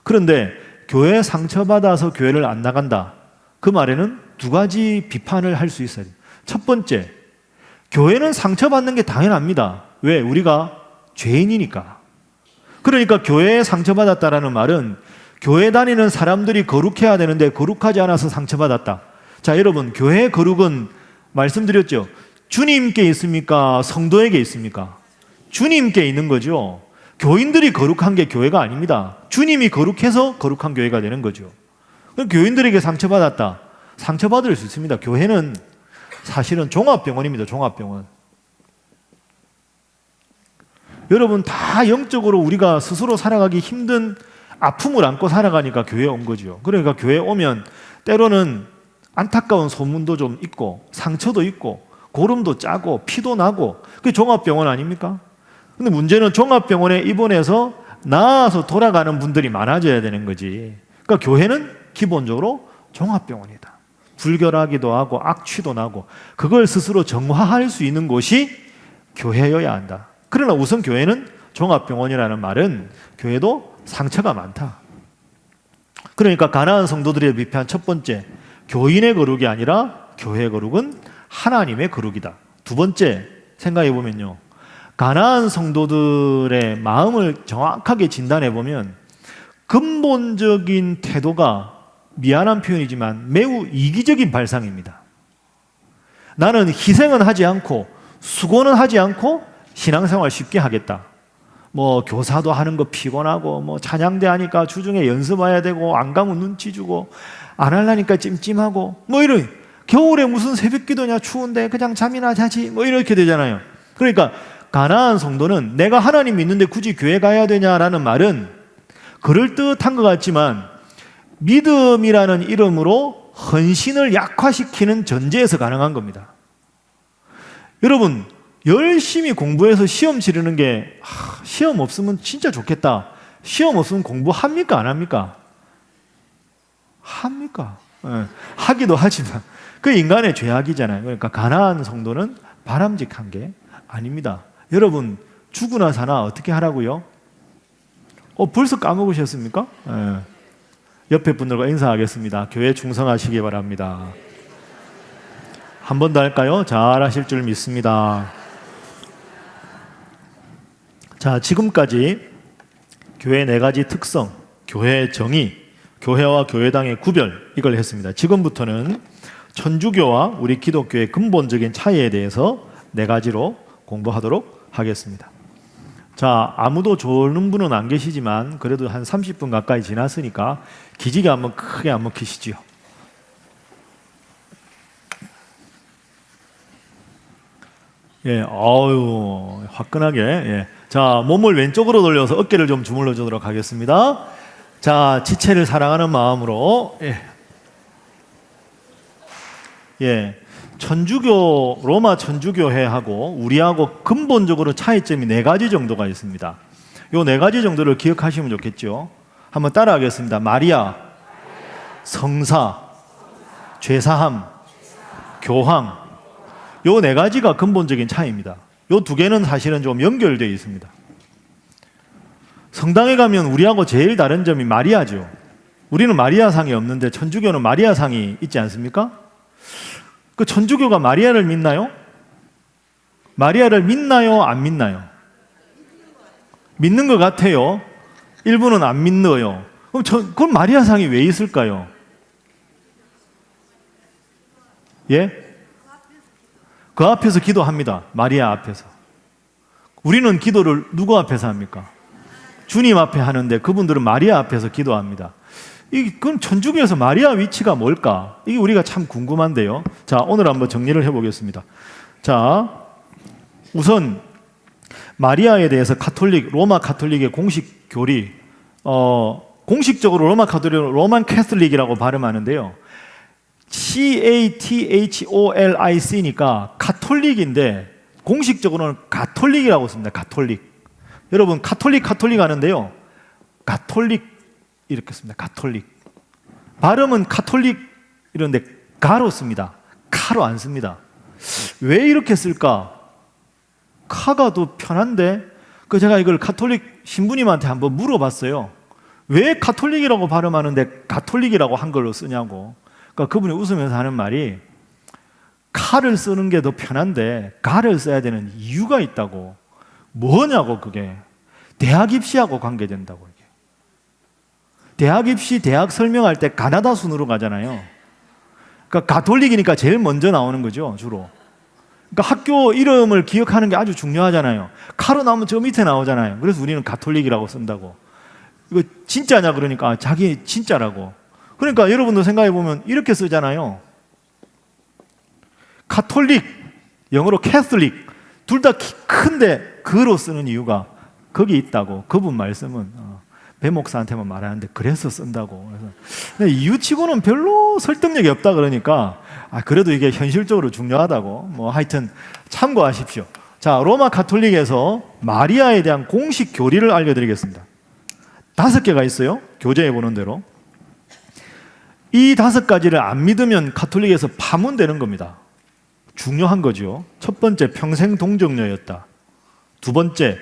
그런데 교회 상처받아서 교회를 안 나간다, 그 말에는 2가지 비판을 할 수 있어요. 첫 번째, 교회는 상처받는 게 당연합니다. 왜? 우리가 죄인이니까. 그러니까 교회에 상처받았다라는 말은 교회 다니는 사람들이 거룩해야 되는데 거룩하지 않아서 상처받았다. 자, 여러분, 교회의 거룩은 말씀드렸죠. 주님께 있습니까? 성도에게 있습니까? 주님께 있는 거죠. 교인들이 거룩한 게 교회가 아닙니다. 주님이 거룩해서 거룩한 교회가 되는 거죠. 교인들에게 상처받았다. 상처받을 수 있습니다. 교회는 사실은 종합병원입니다. 종합병원. 여러분, 다 영적으로 우리가 스스로 살아가기 힘든 아픔을 안고 살아가니까 교회에 온 거죠. 그러니까 교회에 오면 때로는 안타까운 소문도 좀 있고 상처도 있고 고름도 짜고 피도 나고 그게 종합병원 아닙니까? 근데 문제는 종합병원에 입원해서 나아서 돌아가는 분들이 많아져야 되는 거지. 그러니까 교회는 기본적으로 종합병원이다. 불결하기도 하고 악취도 나고 그걸 스스로 정화할 수 있는 곳이 교회여야 한다. 그러나 우선 교회는 종합병원이라는 말은 교회도 상처가 많다. 그러니까 가나안 성도들의 비판 첫 번째, 교인의 거룩이 아니라 교회의 거룩은 하나님의 거룩이다. 두 번째 생각해 보면요, 가나안 성도들의 마음을 정확하게 진단해 보면 근본적인 태도가 미안한 표현이지만 매우 이기적인 발상입니다. 나는 희생은 하지 않고 수고는 하지 않고 신앙생활 쉽게 하겠다. 뭐 교사도 하는 거 피곤하고 뭐 찬양대 하니까 주중에 연습해야 되고 안 가면 눈치 주고 안 하려니까 찜찜하고 뭐 이런, 겨울에 무슨 새벽 기도냐, 추운데 그냥 잠이나 자지 뭐 이렇게 되잖아요. 그러니까 가나안 성도는 내가 하나님 믿는데 굳이 교회 가야 되냐라는 말은 그럴듯한 것 같지만 믿음이라는 이름으로 헌신을 약화시키는 전제에서 가능한 겁니다. 여러분, 열심히 공부해서 시험 치르는 게 시험 없으면 진짜 좋겠다. 시험 없으면 공부합니까? 안 합니까? 합니까? 네, 하기도 하지만 그 인간의 죄악이잖아요. 그러니까 가나안 성도는 바람직한 게 아닙니다. 여러분, 죽으나 사나 어떻게 하라고요? 벌써 까먹으셨습니까? 네. 옆에 분들과 인사하겠습니다. 교회 충성하시기 바랍니다. 한 번 더 할까요? 잘하실 줄 믿습니다. 자, 지금까지 교회 네 가지 특성, 교회의 정의, 교회와 교회당의 구별, 이걸 했습니다. 지금부터는 천주교와 우리 기독교의 근본적인 차이에 대해서 네 가지로 공부하도록 하겠습니다. 자, 아무도 조는 분은 안 계시지만 그래도 한 30분 가까이 지났으니까 기지개 한번 크게 한번 켜시지요. 예, 화끈하게. 예. 자, 몸을 왼쪽으로 돌려서 어깨를 좀 주물러 주도록 하겠습니다. 자, 지체를 사랑하는 마음으로. 예. 천주교, 로마 천주교회하고 우리하고 근본적으로 차이점이 네 가지 정도가 있습니다. 요 네 가지 정도를 기억하시면 좋겠죠. 한번 따라하겠습니다. 마리아, 성사, 죄사함, 교황. 요 네 가지가 근본적인 차이입니다. 요 두 개는 사실은 좀 연결되어 있습니다. 성당에 가면 우리하고 제일 다른 점이 마리아죠. 우리는 마리아상이 없는데 천주교는 마리아상이 있지 않습니까? 그 천주교가 마리아를 믿나요? 마리아를 믿나요? 안 믿나요? 믿는 것 같아요. 일부는 안 믿어요. 그럼 마리아상이 왜 있을까요? 예? 그 앞에서 기도합니다. 마리아 앞에서. 우리는 기도를 누구 앞에서 합니까? 주님 앞에 하는데 그분들은 마리아 앞에서 기도합니다. 그럼 천주교에서 마리아 위치가 뭘까? 이게 우리가 참 궁금한데요. 자, 오늘 한번 정리를 해보겠습니다. 자, 우선 마리아에 대해서 로마 가톨릭의 공식 교리, 공식적으로 로마 가톨릭을 로만 캐슬릭이라고 발음하는데요. CATHOLIC니까 가톨릭인데 공식적으로는 가톨릭이라고 씁니다. 가톨릭. 여러분, 가톨릭 하는데요. 가톨릭 이렇게 씁니다. 가톨릭. 발음은 가톨릭 이런데 가로 씁니다. 카로 안 씁니다. 왜 이렇게 쓸까? 카가 더 편한데? 제가 이걸 가톨릭 신부님한테 한번 물어봤어요. 왜 가톨릭이라고 발음하는데 가톨릭이라고 한글로 쓰냐고. 그러니까 그분이 웃으면서 하는 말이 카를 쓰는 게 더 편한데 가를 써야 되는 이유가 있다고. 뭐냐고. 그게 대학 입시하고 관계된다고. 대학 입시, 대학 설명할 때 가나다 순으로 가잖아요. 그러니까 가톨릭이니까 제일 먼저 나오는 거죠, 주로. 그러니까 학교 이름을 기억하는 게 아주 중요하잖아요. 카로 나오면 저 밑에 나오잖아요. 그래서 우리는 가톨릭이라고 쓴다고. 이거 진짜냐 그러니까 자기 진짜라고. 그러니까 여러분도 생각해 보면 이렇게 쓰잖아요. 가톨릭, 영어로 캐슬릭, 둘 다 큰데 그로 쓰는 이유가 거기 있다고. 그분 말씀은 배 목사한테만 말하는데 그래서 쓴다고. 그래서 이유치고는 별로 설득력이 없다 그러니까 그래도 이게 현실적으로 중요하다고 하여튼 참고하십시오. 자, 로마 가톨릭에서 마리아에 대한 공식 교리를 알려드리겠습니다. 5개가 있어요. 교재에 보는 대로. 이 5가지를 안 믿으면 가톨릭에서 파문되는 겁니다. 중요한 거죠. 첫 번째, 평생 동정녀였다. 두 번째,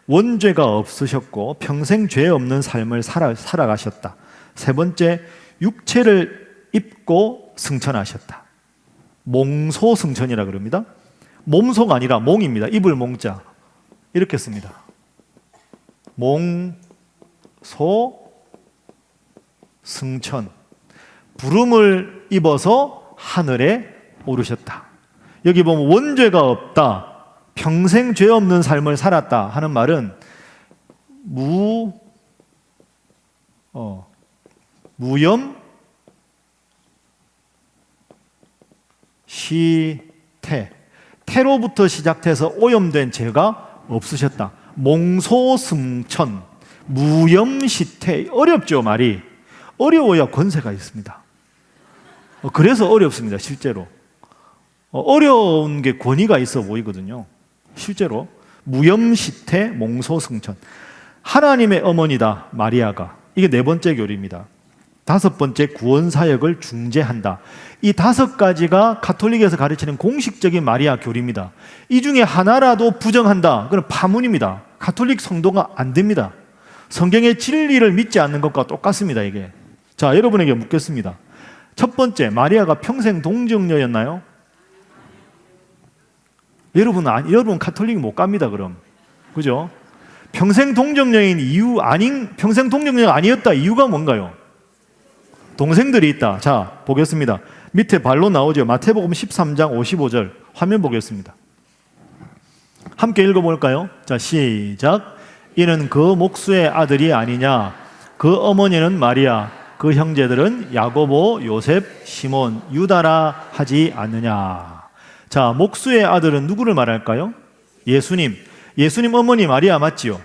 원죄가 없으셨고 평생 죄 없는 삶을 살아가셨다. 세 번째, 육체를 입고 승천하셨다. 몽소 승천이라 그럽니다. 몸소가 아니라 몽입니다. 입을 몽자 이렇게 씁니다. 몽소 승천, 부름을 입어서 하늘에 오르셨다. 여기 보면 원죄가 없다, 평생 죄 없는 삶을 살았다 하는 말은 무염 시태, 태로부터 시작돼서 오염된 죄가 없으셨다. 몽소승천, 무염시태. 어렵죠, 말이. 어려워야 권세가 있습니다. 그래서 어렵습니다, 실제로. 어려운 게 권위가 있어 보이거든요, 실제로. 무염시태, 몽소승천. 하나님의 어머니다, 마리아가. 이게 4번째 교리입니다. 5번째, 구원사역을 중재한다. 이 5가지가 가톨릭에서 가르치는 공식적인 마리아 교리입니다. 이 중에 하나라도 부정한다, 그건 파문입니다. 가톨릭 성도가 안 됩니다. 성경의 진리를 믿지 않는 것과 똑같습니다, 이게. 자, 여러분에게 묻겠습니다. 첫 번째, 마리아가 평생 동정녀였나요? 여러분 가톨릭 못 갑니다, 그럼. 그죠? 평생 동정녀인 이유, 평생 동정녀가 아니었다 이유가 뭔가요? 동생들이 있다. 자, 보겠습니다. 밑에 발로 나오죠. 마태복음 13장 55절 화면 보겠습니다. 함께 읽어볼까요? 자, 시작. 이는 그 목수의 아들이 아니냐? 그 어머니는 마리아, 그 형제들은 야고보, 요셉, 시몬, 유다라 하지 않느냐? 자, 목수의 아들은 누구를 말할까요? 예수님. 예수님 어머니 마리아 맞지요?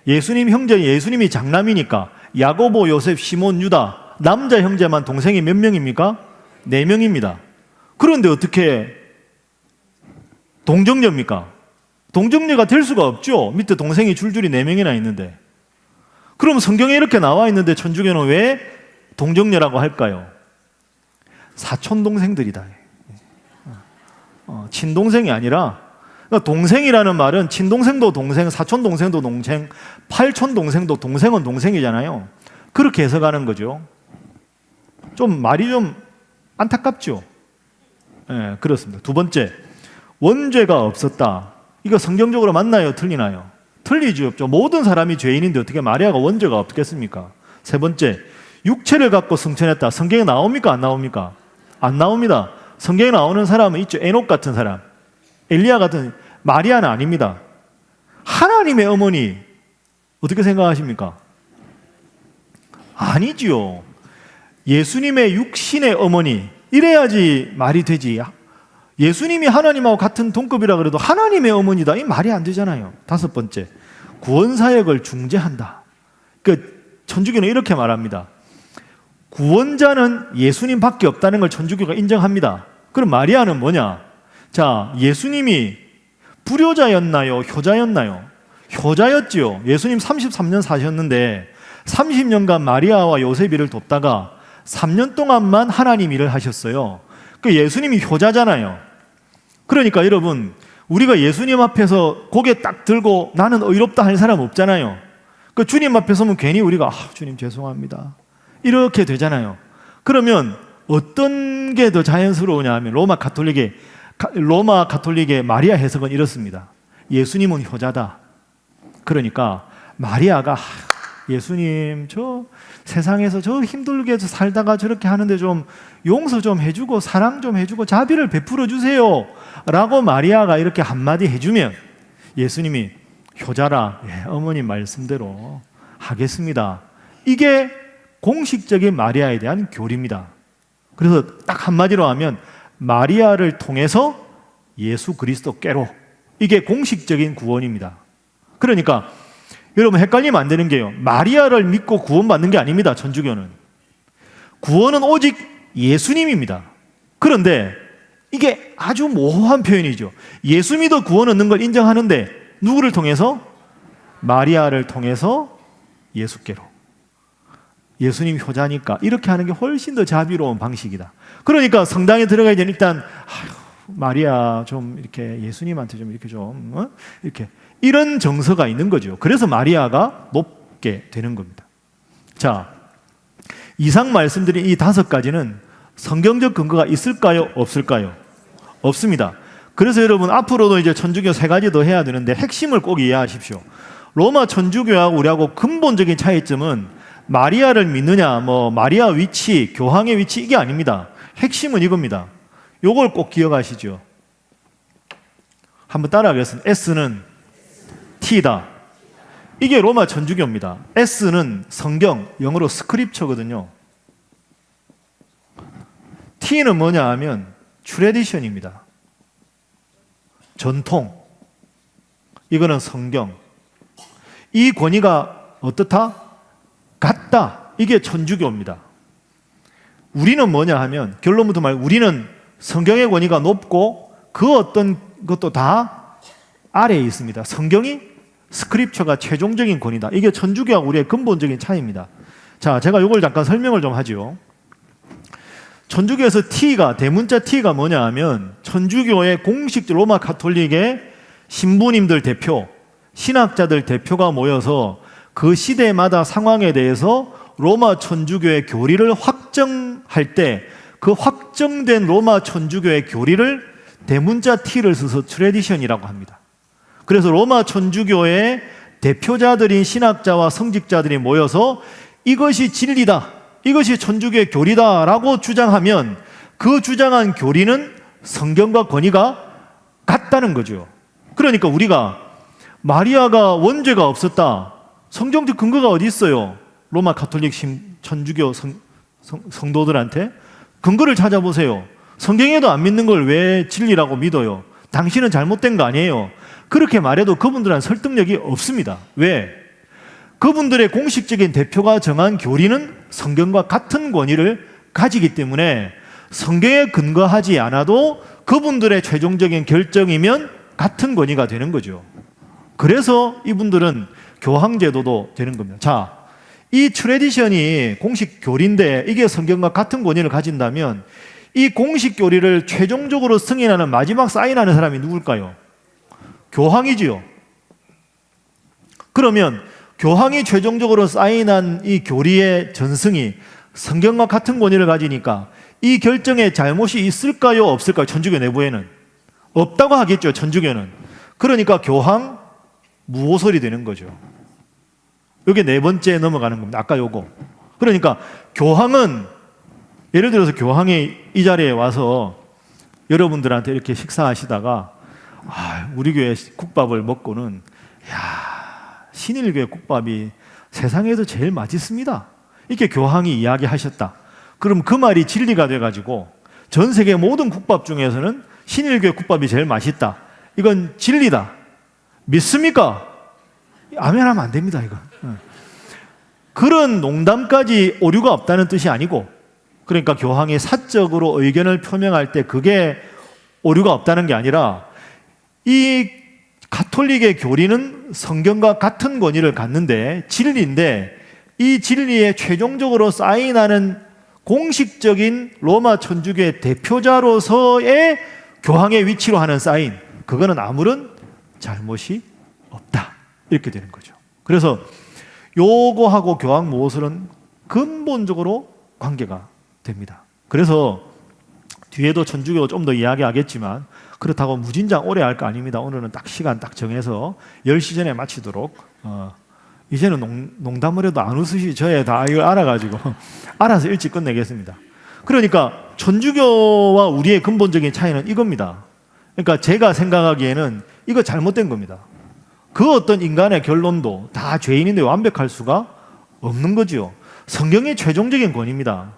예수님 형제, 예수님이 장남이니까 야고보, 요셉, 시몬, 유다, 남자 형제만 동생이 몇 명입니까? 4명입니다. 그런데 어떻게 동정녀입니까? 동정녀가 될 수가 없죠. 밑에 동생이 줄줄이 4명이나 있는데. 그럼 성경에 이렇게 나와 있는데 천주교는 왜 동정녀라고 할까요? 사촌 동생들이다. 친동생이 아니라, 그러니까 동생이라는 말은 친동생도 동생, 사촌 동생도 동생, 팔촌 동생도 동생은 동생이잖아요. 그렇게 해석하는 거죠. 말이 좀 안타깝죠. 네, 그렇습니다. 두 번째, 원죄가 없었다. 이거 성경적으로 맞나요? 틀리나요? 틀리죠. 모든 사람이 죄인인데 어떻게 마리아가 원죄가 없겠습니까? 세 번째, 육체를 갖고 승천했다. 성경에 나옵니까? 안 나옵니까? 안 나옵니다. 성경에 나오는 사람은 있죠. 에녹 같은 사람, 엘리야 같은. 마리아는 아닙니다. 하나님의 어머니 어떻게 생각하십니까? 아니지요. 예수님의 육신의 어머니, 이래야지 말이 되지. 예수님이 하나님하고 같은 동급이라 그래도 하나님의 어머니다, 이 말이 안 되잖아요. 5번째, 구원사역을 중재한다. 천주교는 이렇게 말합니다. 구원자는 예수님밖에 없다는 걸 천주교가 인정합니다. 그럼 마리아는 뭐냐? 자, 예수님이 불효자였나요? 효자였나요? 효자였지요. 예수님 33년 사셨는데 30년간 마리아와 요셉이를 돕다가 3년 동안만 하나님 일을 하셨어요. 예수님이 효자잖아요. 그러니까 여러분, 우리가 예수님 앞에서 고개 딱 들고 나는 의롭다 할 사람 없잖아요. 주님 앞에 서면 괜히 우리가 주님 죄송합니다 이렇게 되잖아요. 그러면 어떤 게 더 자연스러우냐 하면 로마 가톨릭의 마리아 해석은 이렇습니다. 예수님은 효자다. 그러니까 마리아가 예수님 저 세상에서 저 힘들게 살다가 저렇게 하는데 좀 용서 좀 해주고 사랑 좀 해주고 자비를 베풀어 주세요 라고 마리아가 이렇게 한마디 해주면 예수님이 효자라, 어머님 말씀대로 하겠습니다. 이게 공식적인 마리아에 대한 교리입니다. 그래서 딱 한마디로 하면 마리아를 통해서 예수 그리스도께로, 이게 공식적인 구원입니다. 그러니까 여러분 헷갈리면 안 되는 게요, 마리아를 믿고 구원받는 게 아닙니다. 천주교는 구원은 오직 예수님입니다. 그런데 이게 아주 모호한 표현이죠. 예수 믿어 구원 얻는 걸 인정하는데 누구를 통해서? 마리아를 통해서 예수께로. 예수님 효자니까 이렇게 하는 게 훨씬 더 자비로운 방식이다. 그러니까 성당에 들어가기 전에 일단 마리아 좀 이렇게 예수님한테 좀 이렇게 좀 이렇게 이런 정서가 있는 거죠. 그래서 마리아가 높게 되는 겁니다. 자, 이상 말씀드린 이 5가지는 성경적 근거가 있을까요? 없을까요? 없습니다. 그래서 여러분 앞으로도 이제 천주교 3가지 더 해야 되는데 핵심을 꼭 이해하십시오. 로마 천주교하고 우리하고 근본적인 차이점은 마리아를 믿느냐, 마리아 위치, 교황의 위치 이게 아닙니다. 핵심은 이겁니다. 요걸 꼭 기억하시죠. 한번 따라하겠습니다. S는 T다. 이게 로마 천주교입니다. S는 성경, 영어로 스크립처거든요. T는 뭐냐 하면 트래디션입니다. 전통. 이거는 성경. 이 권위가 어떻다? 같다. 이게 천주교입니다. 우리는 뭐냐 하면 결론부터 말해 우리는 성경의 권위가 높고 그 어떤 것도 다 아래에 있습니다. 성경이 스크립처가 최종적인 권위다. 이게 천주교와 우리의 근본적인 차이입니다. 자, 제가 이걸 잠깐 설명을 좀 하죠. 천주교에서 T가 대문자 T가 뭐냐 하면 천주교의 공식 로마 가톨릭의 신부님들 대표, 신학자들 대표가 모여서 그 시대마다 상황에 대해서 로마 천주교의 교리를 확정할 때 그 확정된 로마 천주교의 교리를 대문자 T를 써서 트래디션이라고 합니다. 그래서 로마 천주교의 대표자들인 신학자와 성직자들이 모여서 이것이 진리다, 이것이 천주교의 교리다라고 주장하면 그 주장한 교리는 성경과 권위가 같다는 거죠. 그러니까 우리가 마리아가 원죄가 없었다, 성경적 근거가 어디 있어요? 로마 가톨릭 천주교 성도들한테 근거를 찾아보세요. 성경에도 안 믿는 걸 왜 진리라고 믿어요? 당신은 잘못된 거 아니에요? 그렇게 말해도 그분들은 설득력이 없습니다. 왜? 그분들의 공식적인 대표가 정한 교리는 성경과 같은 권위를 가지기 때문에 성경에 근거하지 않아도 그분들의 최종적인 결정이면 같은 권위가 되는 거죠. 그래서 이분들은 교황제도도 되는 겁니다. 자, 이 트래디션이 공식 교리인데 이게 성경과 같은 권위를 가진다면 이 공식 교리를 최종적으로 승인하는 마지막 사인하는 사람이 누굴까요? 교황이지요. 그러면 교황이 최종적으로 사인한 이 교리의 전승이 성경과 같은 권위를 가지니까 이 결정에 잘못이 있을까요? 없을까요? 천주교 내부에는 없다고 하겠죠. 천주교는. 그러니까 교황 무호설이 되는 거죠. 이게 4번째 넘어가는 겁니다. 아까 요거. 그러니까 교황은 예를 들어서 교황이 이 자리에 와서 여러분들한테 이렇게 식사하시다가 우리 교회 국밥을 먹고는 신일교회 국밥이 세상에서 제일 맛있습니다. 이렇게 교황이 이야기하셨다. 그럼 그 말이 진리가 돼가지고 전 세계 모든 국밥 중에서는 신일교회 국밥이 제일 맛있다. 이건 진리다. 믿습니까? 아멘하면 안 됩니다. 이거. 그런 농담까지 오류가 없다는 뜻이 아니고, 그러니까 교황이 사적으로 의견을 표명할 때 그게 오류가 없다는 게 아니라 이 가톨릭의 교리는 성경과 같은 권위를 갖는데 진리인데 이 진리에 최종적으로 사인하는 공식적인 로마 천주교의 대표자로서의 교황의 위치로 하는 사인, 그거는 아무런 잘못이 없다. 이렇게 되는 거죠. 그래서 요거하고 교황 무호설은 근본적으로 관계가 됩니다. 그래서 뒤에도 천주교 좀 더 이야기하겠지만 그렇다고 무진장 오래 할 거 아닙니다. 오늘은 딱 시간 딱 정해서 10시 전에 마치도록 이제는 농담을 해도 안 웃으시죠? 다 이걸 알아가지고 알아서 일찍 끝내겠습니다. 그러니까 천주교와 우리의 근본적인 차이는 이겁니다. 그러니까 제가 생각하기에는 이거 잘못된 겁니다. 그 어떤 인간의 결론도 다 죄인인데 완벽할 수가 없는 거지요. 성경의 최종적인 권위입니다.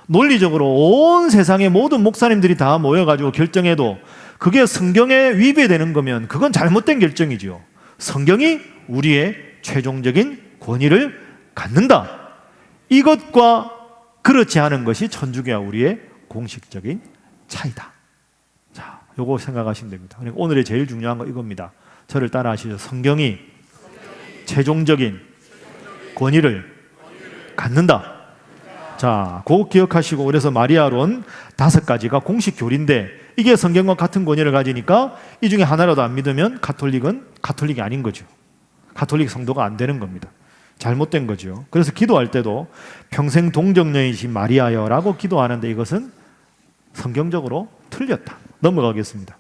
논리적으로 온 세상의 모든 목사님들이 다 모여가지고 결정해도 그게 성경에 위배되는 거면 그건 잘못된 결정이지요. 성경이 우리의 최종적인 권위를 갖는다. 이것과 그렇지 않은 것이 천주교와 우리의 공식적인 차이다. 자, 요거 생각하시면 됩니다. 그러니까 오늘의 제일 중요한 거 이겁니다. 저를 따라 하시죠. 성경이 최종적인 권위를 갖는다. 자, 그거 기억하시고, 그래서 마리아론 5가지가 공식 교리인데 이게 성경과 같은 권위를 가지니까 이 중에 하나라도 안 믿으면 가톨릭은 가톨릭이 아닌 거죠. 가톨릭 성도가 안 되는 겁니다. 잘못된 거죠. 그래서 기도할 때도 평생 동정녀이신 마리아여 라고 기도하는데 이것은 성경적으로 틀렸다. 넘어가겠습니다.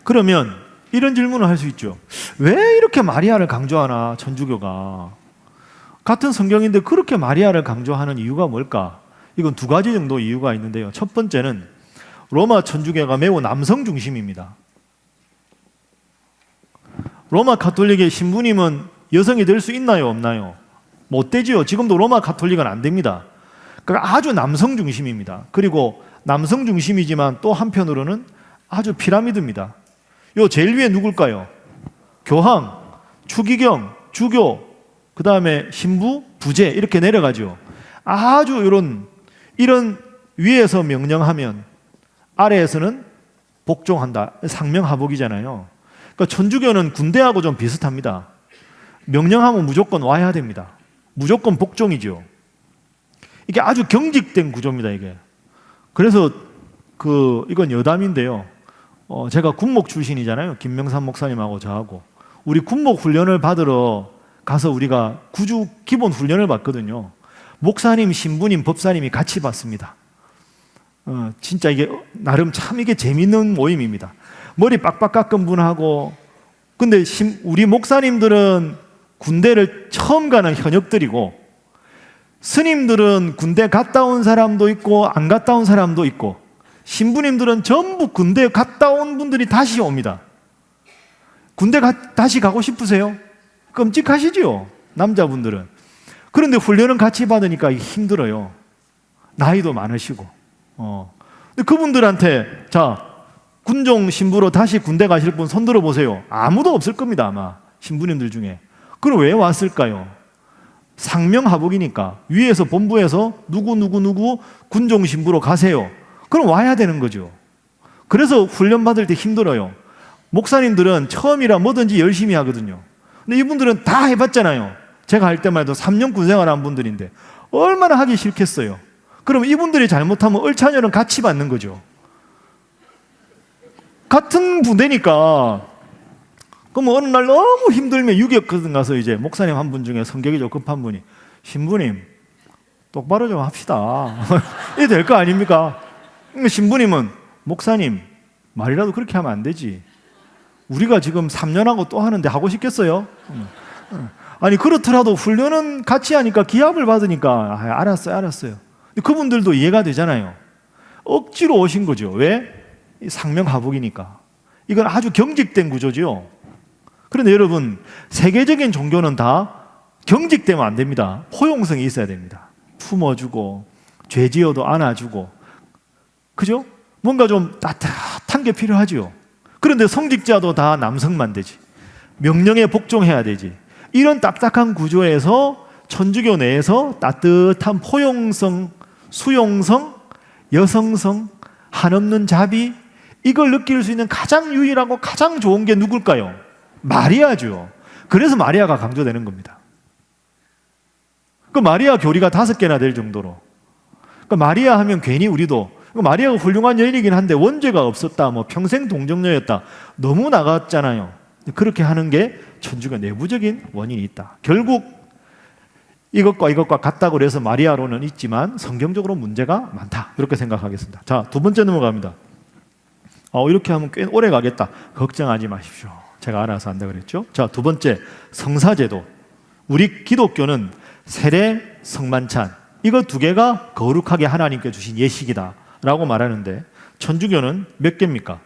그러면 이런 질문을 할 수 있죠. 왜 이렇게 마리아를 강조하나, 천주교가? 같은 성경인데 그렇게 마리아를 강조하는 이유가 뭘까? 이건 2가지 정도 이유가 있는데요. 첫 번째는 로마 천주교가 매우 남성 중심입니다. 로마 가톨릭의 신부님은 여성이 될 수 있나요, 없나요? 못 되지요. 지금도 로마 가톨릭은 안 됩니다. 그러니까 아주 남성 중심입니다. 그리고 남성 중심이지만 또 한편으로는 아주 피라미드입니다. 요 제일 위에 누굴까요? 교황, 추기경, 주교, 그 다음에 신부, 부제 이렇게 내려가죠. 아주 이런 위에서 명령하면 아래에서는 복종한다. 상명하복이잖아요. 그러니까 천주교는 군대하고 좀 비슷합니다. 명령하면 무조건 와야 됩니다. 무조건 복종이죠. 이게 아주 경직된 구조입니다, 이게. 그래서 이건 여담인데요. 제가 군목 출신이잖아요. 김명삼 목사님하고 저하고. 우리 군목 훈련을 받으러 가서 우리가 구주 기본 훈련을 받거든요. 목사님, 신부님, 법사님이 같이 받습니다. 진짜 이게 나름 참 이게 재밌는 모임입니다. 머리 빡빡 깎은 분하고, 근데 우리 목사님들은 군대를 처음 가는 현역들이고, 스님들은 군대 갔다 온 사람도 있고 안 갔다 온 사람도 있고, 신부님들은 전부 군대 갔다 온 분들이 다시 옵니다. 군대 다시 가고 싶으세요? 끔찍하시죠, 남자분들은. 그런데 훈련은 같이 받으니까 힘들어요. 나이도 많으시고. 근데 그분들한테 자, 군종 신부로 다시 군대 가실 분 손 들어 보세요. 아무도 없을 겁니다, 아마 신부님들 중에. 그럼 왜 왔을까요? 상명하복이니까 위에서 본부에서 누구 군종 신부로 가세요. 그럼 와야 되는 거죠. 그래서 훈련 받을 때 힘들어요. 목사님들은 처음이라 뭐든지 열심히 하거든요. 근데 이분들은 다 해봤잖아요. 제가 할 때만 해도 3년 군생활한 분들인데 얼마나 하기 싫겠어요. 그럼 이분들이 잘못하면 을차녀는 같이 받는 거죠. 같은 부대니까. 그럼 어느 날 너무 힘들면 유격거든 가서 이제 목사님 한 분 중에 성격이 좀 급한 분이, 신부님 똑바로 좀 합시다. 이게 될 거 아닙니까? 신부님은, 목사님 말이라도 그렇게 하면 안 되지. 우리가 지금 3년하고 또 하는데 하고 싶겠어요? 아니 그렇더라도 훈련은 같이 하니까 기합을 받으니까 알았어요. 그분들도 이해가 되잖아요. 억지로 오신 거죠. 왜? 상명하복이니까. 이건 아주 경직된 구조죠. 그런데 여러분, 세계적인 종교는 다 경직되면 안 됩니다. 포용성이 있어야 됩니다. 품어주고 죄 지어도 안아주고, 그죠? 뭔가 좀 따뜻한 게 필요하죠. 그런데 성직자도 다 남성만 되지, 명령에 복종해야 되지. 이런 딱딱한 구조에서 천주교 내에서 따뜻한 포용성, 수용성, 여성성, 한없는 자비, 이걸 느낄 수 있는 가장 유일하고 가장 좋은 게 누굴까요? 마리아죠. 그래서 마리아가 강조되는 겁니다. 그 마리아 교리가 5개나 될 정도로. 그 마리아 하면 괜히 우리도 마리아가 훌륭한 여인이긴 한데 원죄가 없었다, 뭐 평생 동정녀였다, 너무 나갔잖아요. 그렇게 하는 게 천주교 내부적인 원인이 있다. 결국 이것과 같다고 해서 마리아로는 있지만 성경적으로 문제가 많다, 이렇게 생각하겠습니다. 자, 2번째 넘어갑니다. 이렇게 하면 꽤 오래 가겠다. 걱정하지 마십시오. 제가 알아서 한다 그랬죠. 자, 2번째, 성사제도. 우리 기독교는 세례, 성만찬, 이거 2개가 거룩하게 하나님께 주신 예식이다 라고 말하는데, 천주교는 몇 개입니까?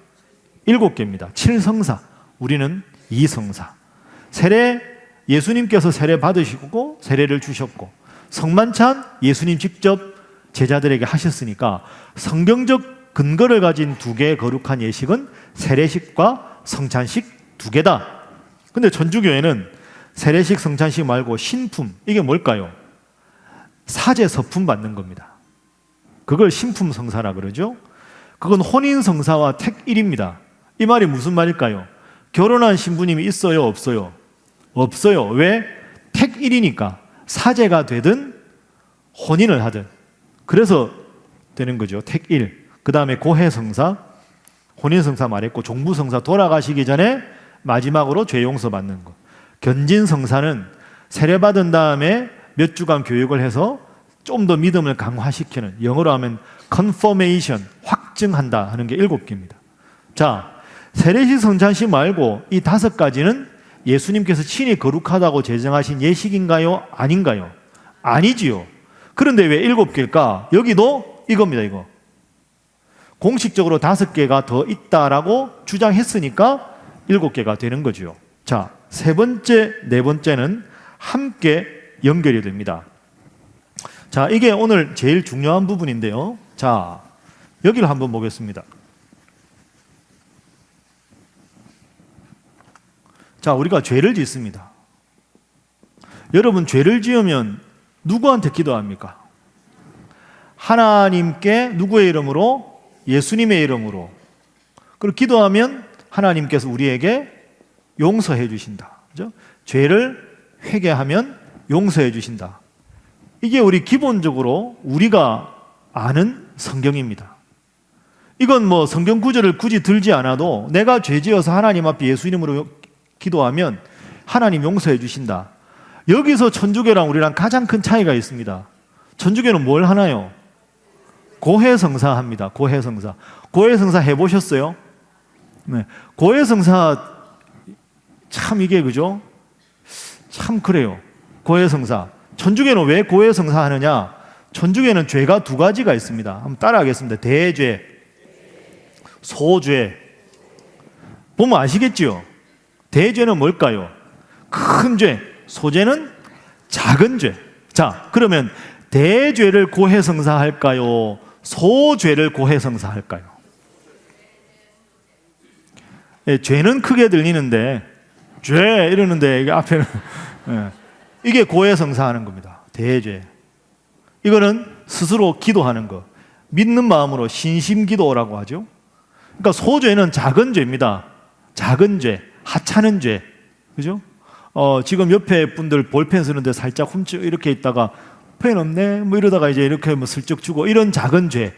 7개입니다. 7성사, 우리는 2성사. 세례, 예수님께서 세례 받으시고 세례를 주셨고, 성만찬, 예수님 직접 제자들에게 하셨으니까 성경적 근거를 가진 2개의 거룩한 예식은 세례식과 성찬식 2개다. 근데 천주교에는 세례식, 성찬식 말고 신품, 이게 뭘까요? 사제 서품 받는 겁니다. 그걸 신품성사라 그러죠. 그건 혼인성사와 택일입니다. 이 말이 무슨 말일까요? 결혼한 신부님이 있어요, 없어요? 없어요. 왜? 택일이니까. 사제가 되든 혼인을 하든. 그래서 되는 거죠. 택일. 그 다음에 고해성사, 혼인성사 말했고, 종부성사 돌아가시기 전에 마지막으로 죄용서 받는 거. 견진성사는 세례받은 다음에 몇 주간 교육을 해서 좀 더 믿음을 강화시키는, 영어로 하면 confirmation, 확증한다 하는 게 7개입니다. 자, 세례식 성찬식 말고 이 5가지는 예수님께서 친히 거룩하다고 제정하신 예식인가요? 아닌가요? 아니지요. 그런데 왜 7개일까? 여기도 이겁니다, 이거. 공식적으로 5개가 더 있다라고 주장했으니까 7개가 되는 거죠. 자, 세 번째, 네 번째는 함께 연결이 됩니다. 자, 이게 오늘 제일 중요한 부분인데요. 자, 여기를 한번 보겠습니다. 자, 우리가 죄를 짓습니다. 여러분, 죄를 지으면 누구한테 기도합니까? 하나님께 누구의 이름으로? 예수님의 이름으로. 그리고 기도하면 하나님께서 우리에게 용서해 주신다. 그죠? 죄를 회개하면 용서해 주신다. 이게 우리 기본적으로 우리가 아는 성경입니다. 이건 뭐 성경 구절을 굳이 들지 않아도 내가 죄 지어서 하나님 앞에 예수 이름으로 기도하면 하나님 용서해 주신다. 여기서 천주교랑 우리랑 가장 큰 차이가 있습니다. 천주교는 뭘 하나요? 고해성사 합니다. 고해성사. 고해성사 해보셨어요? 네. 고해성사 참 이게 그죠? 참 그래요. 고해성사. 천주교는 왜 고해성사 하느냐? 천주교는 죄가 2가지가 있습니다. 한번 따라하겠습니다. 대죄, 소죄. 보면 아시겠지요? 대죄는 뭘까요? 큰 죄. 소죄는 작은 죄. 자, 그러면 대죄를 고해성사할까요? 소죄를 고해성사할까요? 예, 죄는 크게 들리는데 죄 이러는데 이게 앞에는 예, 이게 고해성사하는 겁니다. 대죄. 이거는 스스로 기도하는 거. 믿는 마음으로 신심기도라고 하죠. 그러니까 소죄는 작은 죄입니다. 작은 죄, 하찮은 죄. 그죠? 지금 옆에 분들 볼펜 쓰는데 살짝 훔쳐 이렇게 있다가 펜 없네? 뭐 이러다가 이제 이렇게 뭐 슬쩍 주고 이런 작은 죄.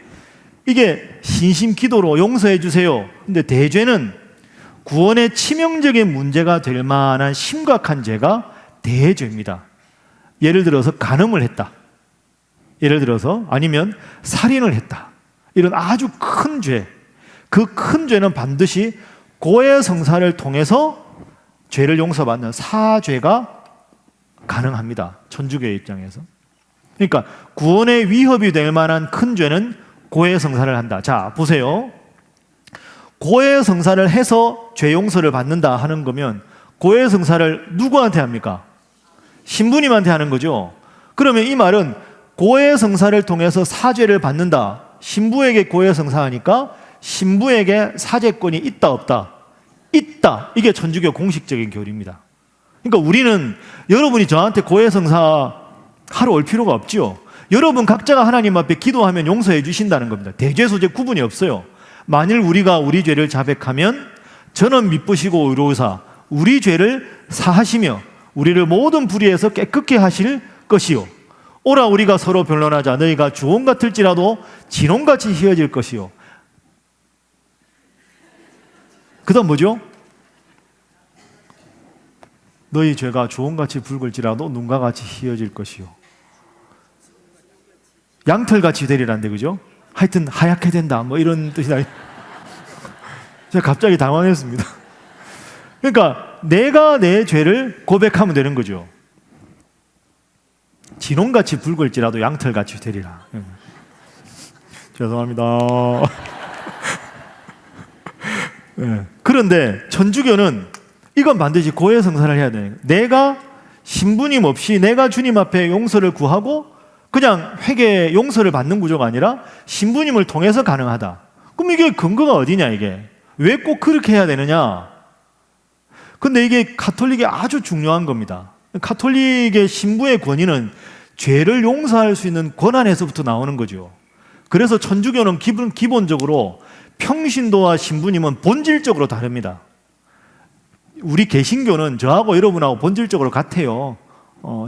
이게 신심기도로 용서해 주세요. 근데 대죄는 구원의 치명적인 문제가 될 만한 심각한 죄가 대죄입니다. 예를 들어서 간음을 했다. 예를 들어서 아니면 살인을 했다. 이런 아주 큰 죄. 그 큰 죄는 반드시 고해성사를 통해서 죄를 용서받는 사죄가 가능합니다. 천주교의 입장에서. 그러니까 구원의 위협이 될 만한 큰 죄는 고해성사를 한다. 자, 보세요. 고해성사를 해서 죄 용서를 받는다 하는 거면 고해성사를 누구한테 합니까? 신부님한테 하는 거죠. 그러면 이 말은 고해성사를 통해서 사죄를 받는다. 신부에게 고해성사하니까 신부에게 사죄권이 있다 없다? 있다. 이게 천주교 공식적인 교리입니다. 그러니까 우리는 여러분이 저한테 고해성사 하러 올 필요가 없지요. 여러분 각자가 하나님 앞에 기도하면 용서해 주신다는 겁니다. 대죄 소죄 구분이 없어요. 만일 우리가 우리 죄를 자백하면 저는 미쁘시고 의로우사 우리 죄를 사하시며 우리를 모든 불의에서 깨끗게 하실 것이요 오라 우리가 서로 변론하자 너희가 주홍 같을지라도 진홍같이 휘어질 것이요. 그 다음 뭐죠? 너희 죄가 주홍같이 붉을지라도 눈과 같이 휘어질 것이요 양털같이 되리란데 그죠? 하여튼 하얗게 된다 뭐 이런 뜻이다. 제가 갑자기 당황했습니다. 그러니까 내가 내 죄를 고백하면 되는 거죠. 진홍같이 붉을지라도 양털같이 되리라. 죄송합니다. 네. 그런데 천주교는 이건 반드시 고해성사를 해야 돼요. 내가 신부님 없이 내가 주님 앞에 용서를 구하고 그냥 회개 용서를 받는 구조가 아니라 신부님을 통해서 가능하다. 그럼 이게 근거가 어디냐 이게? 왜 꼭 그렇게 해야 되느냐? 근데 이게 가톨릭이 아주 중요한 겁니다. 가톨릭의 신부의 권위는 죄를 용서할 수 있는 권한에서부터 나오는 거죠. 그래서 천주교는 기본적으로 평신도와 신부님은 본질적으로 다릅니다. 우리 개신교는 저하고 여러분하고 본질적으로 같아요.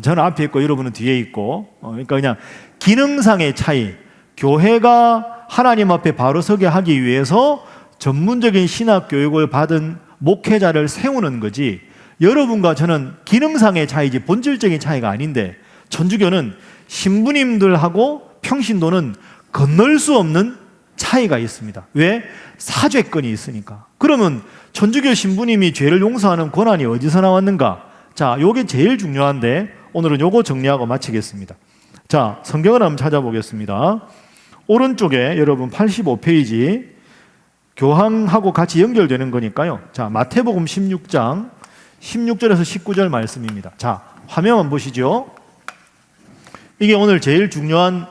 저는 앞에 있고 여러분은 뒤에 있고, 그러니까 그냥 기능상의 차이, 교회가 하나님 앞에 바로 서게 하기 위해서 전문적인 신학 교육을 받은 목회자를 세우는 거지, 여러분과 저는 기능상의 차이지 본질적인 차이가 아닌데, 천주교는 신부님들하고 평신도는 건널 수 없는 차이가 있습니다. 왜? 사죄권이 있으니까. 그러면 천주교 신부님이 죄를 용서하는 권한이 어디서 나왔는가? 자, 요게 제일 중요한데 오늘은 요거 정리하고 마치겠습니다. 자, 성경을 한번 찾아보겠습니다. 오른쪽에 여러분 85페이지, 교황하고 같이 연결되는 거니까요. 자, 마태복음 16장 16절에서 19절 말씀입니다. 자, 화면만 보시죠. 이게 오늘 제일 중요한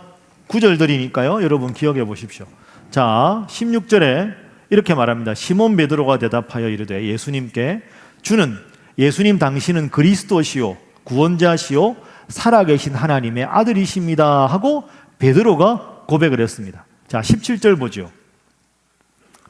구절들이니까요. 여러분 기억해 보십시오. 자, 16절에 이렇게 말합니다. 시몬 베드로가 대답하여 이르되 예수님께, 주는, 예수님 당신은 그리스도시요 구원자시요 살아계신 하나님의 아들이십니다 하고 베드로가 고백을 했습니다. 자, 17절 보죠.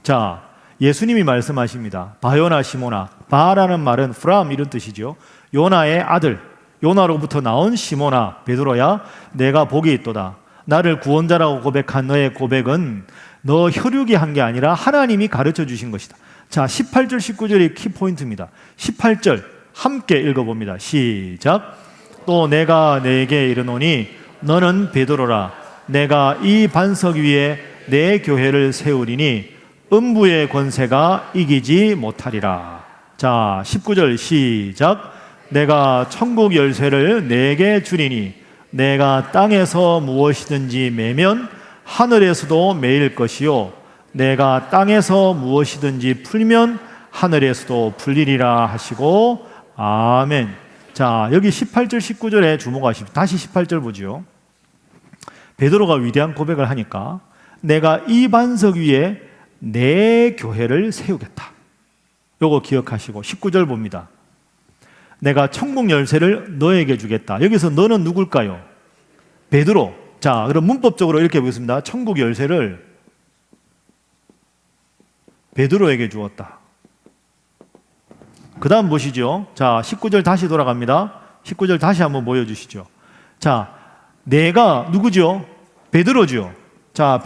자, 예수님이 말씀하십니다. 바요나 시모나, 바라는 말은 프람 이런 뜻이죠. 요나의 아들, 요나로부터 나온 시모나 베드로야, 내가 복이 있도다. 나를 구원자라고 고백한 너의 고백은 너 혈육이 한 게 아니라 하나님이 가르쳐 주신 것이다. 자, 18절 19절이 키포인트입니다. 18절 함께 읽어봅니다. 시작. 또 내가 네게 이르노니 너는 베드로라. 내가 이 반석 위에 내 교회를 세우리니 음부의 권세가 이기지 못하리라. 자, 19절 시작. 내가 천국 열쇠를 네게 주리니 내가 땅에서 무엇이든지 매면 하늘에서도 매일 것이요 내가 땅에서 무엇이든지 풀면 하늘에서도 풀리리라 하시고 아멘. 자, 여기 18절 19절에 주목하십시오. 다시 18절 보죠. 베드로가 위대한 고백을 하니까 내가 이 반석 위에 내 교회를 세우겠다. 요거 기억하시고 19절 봅니다. 내가 천국 열쇠를 너에게 주겠다. 여기서 너는 누굴까요? 베드로. 자, 그럼 문법적으로 이렇게 보겠습니다. 천국 열쇠를 베드로에게 주었다. 그 다음 보시죠. 자, 19절 다시 돌아갑니다. 19절 다시 한번 보여주시죠. 자, 내가 누구죠? 베드로죠. 자,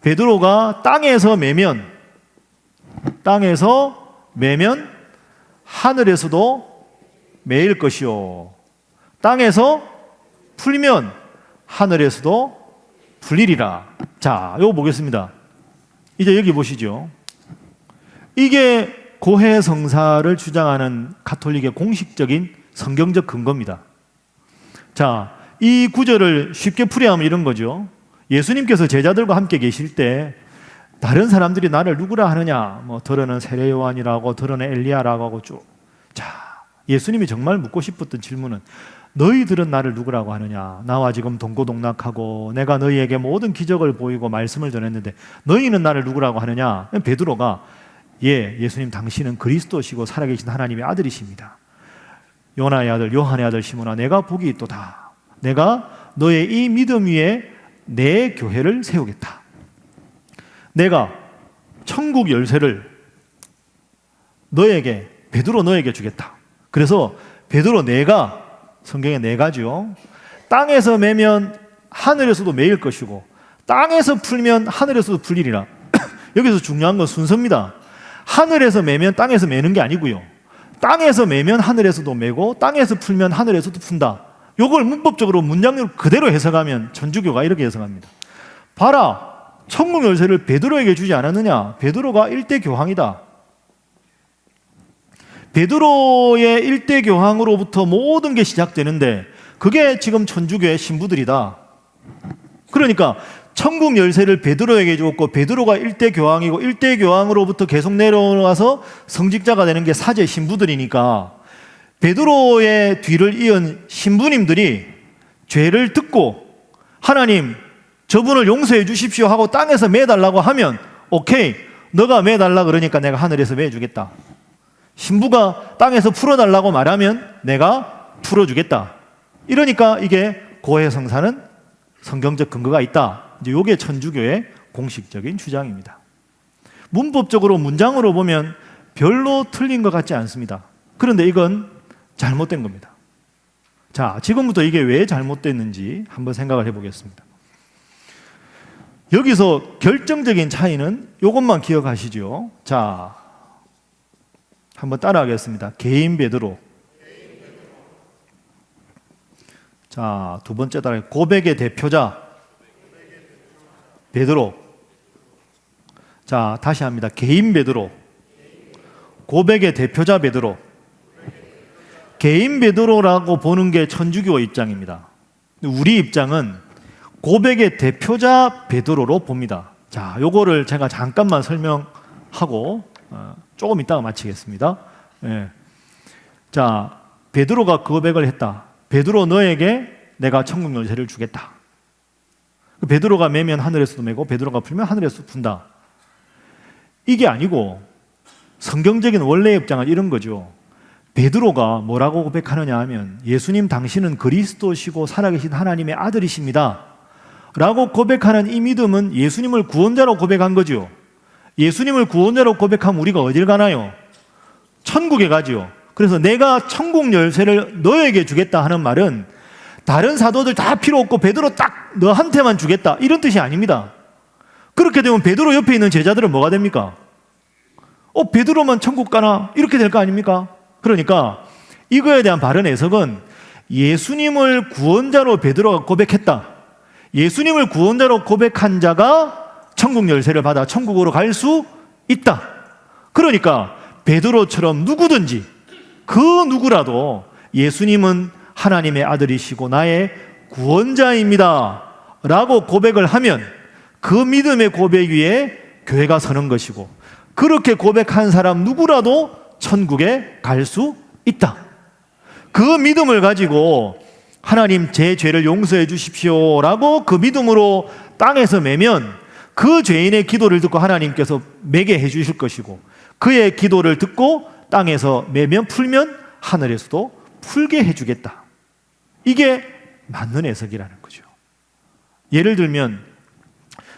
베드로가 땅에서 매면 하늘에서도 매일 것이요 땅에서 풀면 하늘에서도 풀리리라. 자, 요거 보겠습니다. 이제 여기 보시죠. 이게 고해성사를 주장하는 가톨릭의 공식적인 성경적 근거입니다. 자, 이 구절을 쉽게 풀이하면 이런 거죠. 예수님께서 제자들과 함께 계실 때 다른 사람들이 나를 누구라 하느냐, 뭐 더러는 세례 요한이라고, 더러는 엘리야라고 하고 쭉. 자, 예수님이 정말 묻고 싶었던 질문은 너희들은 나를 누구라고 하느냐? 나와 지금 동고동락하고 내가 너희에게 모든 기적을 보이고 말씀을 전했는데 너희는 나를 누구라고 하느냐? 베드로가 예수님 당신은 그리스도시고 살아계신 하나님의 아들이십니다. 요나의 아들, 요한의 아들 시몬아, 내가 복이 있도다. 내가 너의 이 믿음 위에 내 교회를 세우겠다. 내가 천국 열쇠를 베드로 너에게 주겠다. 그래서 베드로 내가, 성경에 네 가지요. 땅에서 매면 하늘에서도 매일 것이고 땅에서 풀면 하늘에서도 풀리리라. 여기서 중요한 건 순서입니다. 하늘에서 매면 땅에서 매는 게 아니고요. 땅에서 매면 하늘에서도 매고 땅에서 풀면 하늘에서도 푼다. 이걸 문법적으로 문장으로 그대로 해석하면 천주교가 이렇게 해석합니다. 봐라, 천국 열쇠를 베드로에게 주지 않았느냐? 베드로가 일대 교황이다. 베드로의 일대 교황으로부터 모든 게 시작되는데 그게 지금 천주교의 신부들이다. 그러니까 천국 열쇠를 베드로에게 주었고 베드로가 일대 교황이고 일대 교황으로부터 계속 내려와서 성직자가 되는 게 사제 신부들이니까 베드로의 뒤를 이은 신부님들이 죄를 듣고 하나님 저분을 용서해 주십시오 하고 땅에서 매달라고 하면 오케이, 너가 매달라 그러니까 내가 하늘에서 매주겠다. 신부가 땅에서 풀어달라고 말하면 내가 풀어주겠다. 이러니까 이게 고해성사는 성경적 근거가 있다. 이제 이게 천주교의 공식적인 주장입니다. 문법적으로 문장으로 보면 별로 틀린 것 같지 않습니다. 그런데 이건 잘못된 겁니다. 자, 지금부터 이게 왜 잘못됐는지 한번 생각을 해보겠습니다. 여기서 결정적인 차이는 이것만 기억하시죠. 자, 한번 따라하겠습니다. 개인 베드로. 자, 두 번째 따라 고백의 대표자 베드로. 자, 다시 합니다. 개인 베드로. 고백의 대표자 베드로. 개인 베드로라고 보는 게 천주교 입장입니다. 우리 입장은 고백의 대표자 베드로로 봅니다. 자, 요거를 제가 잠깐만 설명하고 조금 이따가 마치겠습니다. 예. 자, 베드로가 고백을 했다. 베드로 너에게 내가 천국 열쇠를 주겠다. 베드로가 매면 하늘에서도 매고 베드로가 풀면 하늘에서도 푼다. 이게 아니고 성경적인 원래의 입장은 이런 거죠. 베드로가 뭐라고 고백하느냐 하면 예수님 당신은 그리스도시고 살아계신 하나님의 아들이십니다 라고 고백하는 이 믿음은 예수님을 구원자로 고백한 거죠. 예수님을 구원자로 고백하면 우리가 어딜 가나요? 천국에 가죠. 그래서 내가 천국 열쇠를 너에게 주겠다 하는 말은 다른 사도들 다 필요 없고 베드로 딱 너한테만 주겠다 이런 뜻이 아닙니다. 그렇게 되면 베드로 옆에 있는 제자들은 뭐가 됩니까? 베드로만 천국 가나? 이렇게 될 거 아닙니까? 그러니까 이거에 대한 바른 해석은 예수님을 구원자로 베드로가 고백했다. 예수님을 구원자로 고백한 자가 천국 열쇠를 받아 천국으로 갈 수 있다. 그러니까 베드로처럼 누구든지 그 누구라도 예수님은 하나님의 아들이시고 나의 구원자입니다 라고 고백을 하면 그 믿음의 고백 위에 교회가 서는 것이고 그렇게 고백한 사람 누구라도 천국에 갈 수 있다. 그 믿음을 가지고 하나님 제 죄를 용서해 주십시오 라고 그 믿음으로 땅에서 매면 그 죄인의 기도를 듣고 하나님께서 매게 해 주실 것이고 그의 기도를 듣고 땅에서 매면 풀면 하늘에서도 풀게 해 주겠다. 이게 맞는 해석이라는 거죠. 예를 들면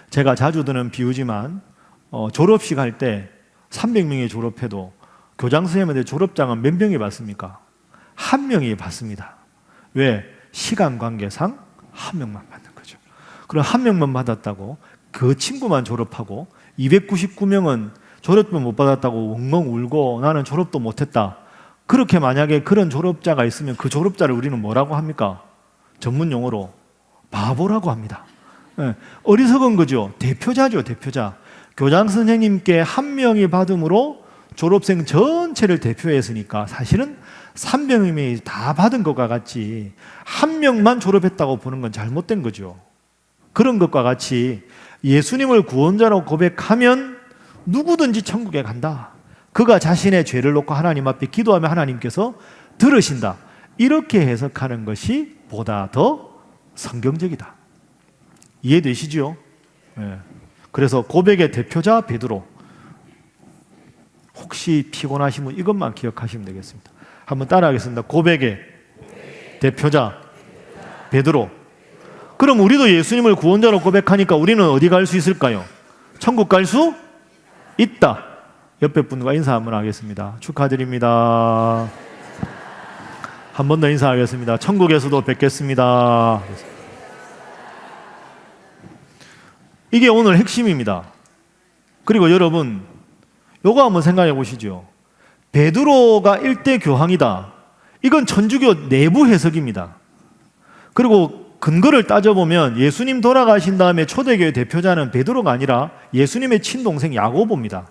제가 자주 드는 비유지만 졸업식 할 때 300명이 졸업해도 교장 선생님한테 졸업장은 몇 명이 받습니까? 한 명이 받습니다. 왜? 시간 관계상 한 명만 받는 거죠. 그럼 한 명만 받았다고 그 친구만 졸업하고 299명은 졸업도 못 받았다고 엉엉 울고 나는 졸업도 못했다. 그렇게 만약에 그런 졸업자가 있으면 그 졸업자를 우리는 뭐라고 합니까? 전문 용어로 바보라고 합니다. 네. 어리석은 거죠. 대표자죠, 대표자. 교장 선생님께 한 명이 받음으로 졸업생 전체를 대표했으니까 사실은 300명이 다 받은 것과 같이 한 명만 졸업했다고 보는 건 잘못된 거죠. 그런 것과 같이 예수님을 구원자로 고백하면 누구든지 천국에 간다. 그가 자신의 죄를 놓고 하나님 앞에 기도하면 하나님께서 들으신다. 이렇게 해석하는 것이 보다 더 성경적이다. 이해되시죠? 네. 그래서 고백의 대표자 베드로. 혹시 피곤하시면 이것만 기억하시면 되겠습니다. 한번 따라하겠습니다. 고백의 대표자 베드로. 그럼 우리도 예수님을 구원자로 고백하니까 우리는 어디 갈 수 있을까요? 천국 갈 수 있다. 옆에 분과 인사 한번 하겠습니다. 축하드립니다. 한 번 더 인사하겠습니다. 천국에서도 뵙겠습니다. 이게 오늘 핵심입니다. 그리고 여러분 요거 한번 생각해 보시죠. 베드로가 일대 교황이다. 이건 천주교 내부 해석입니다. 그리고 근거를 따져보면 예수님 돌아가신 다음에 초대교회 대표자는 베드로가 아니라 예수님의 친동생 야고보입니다.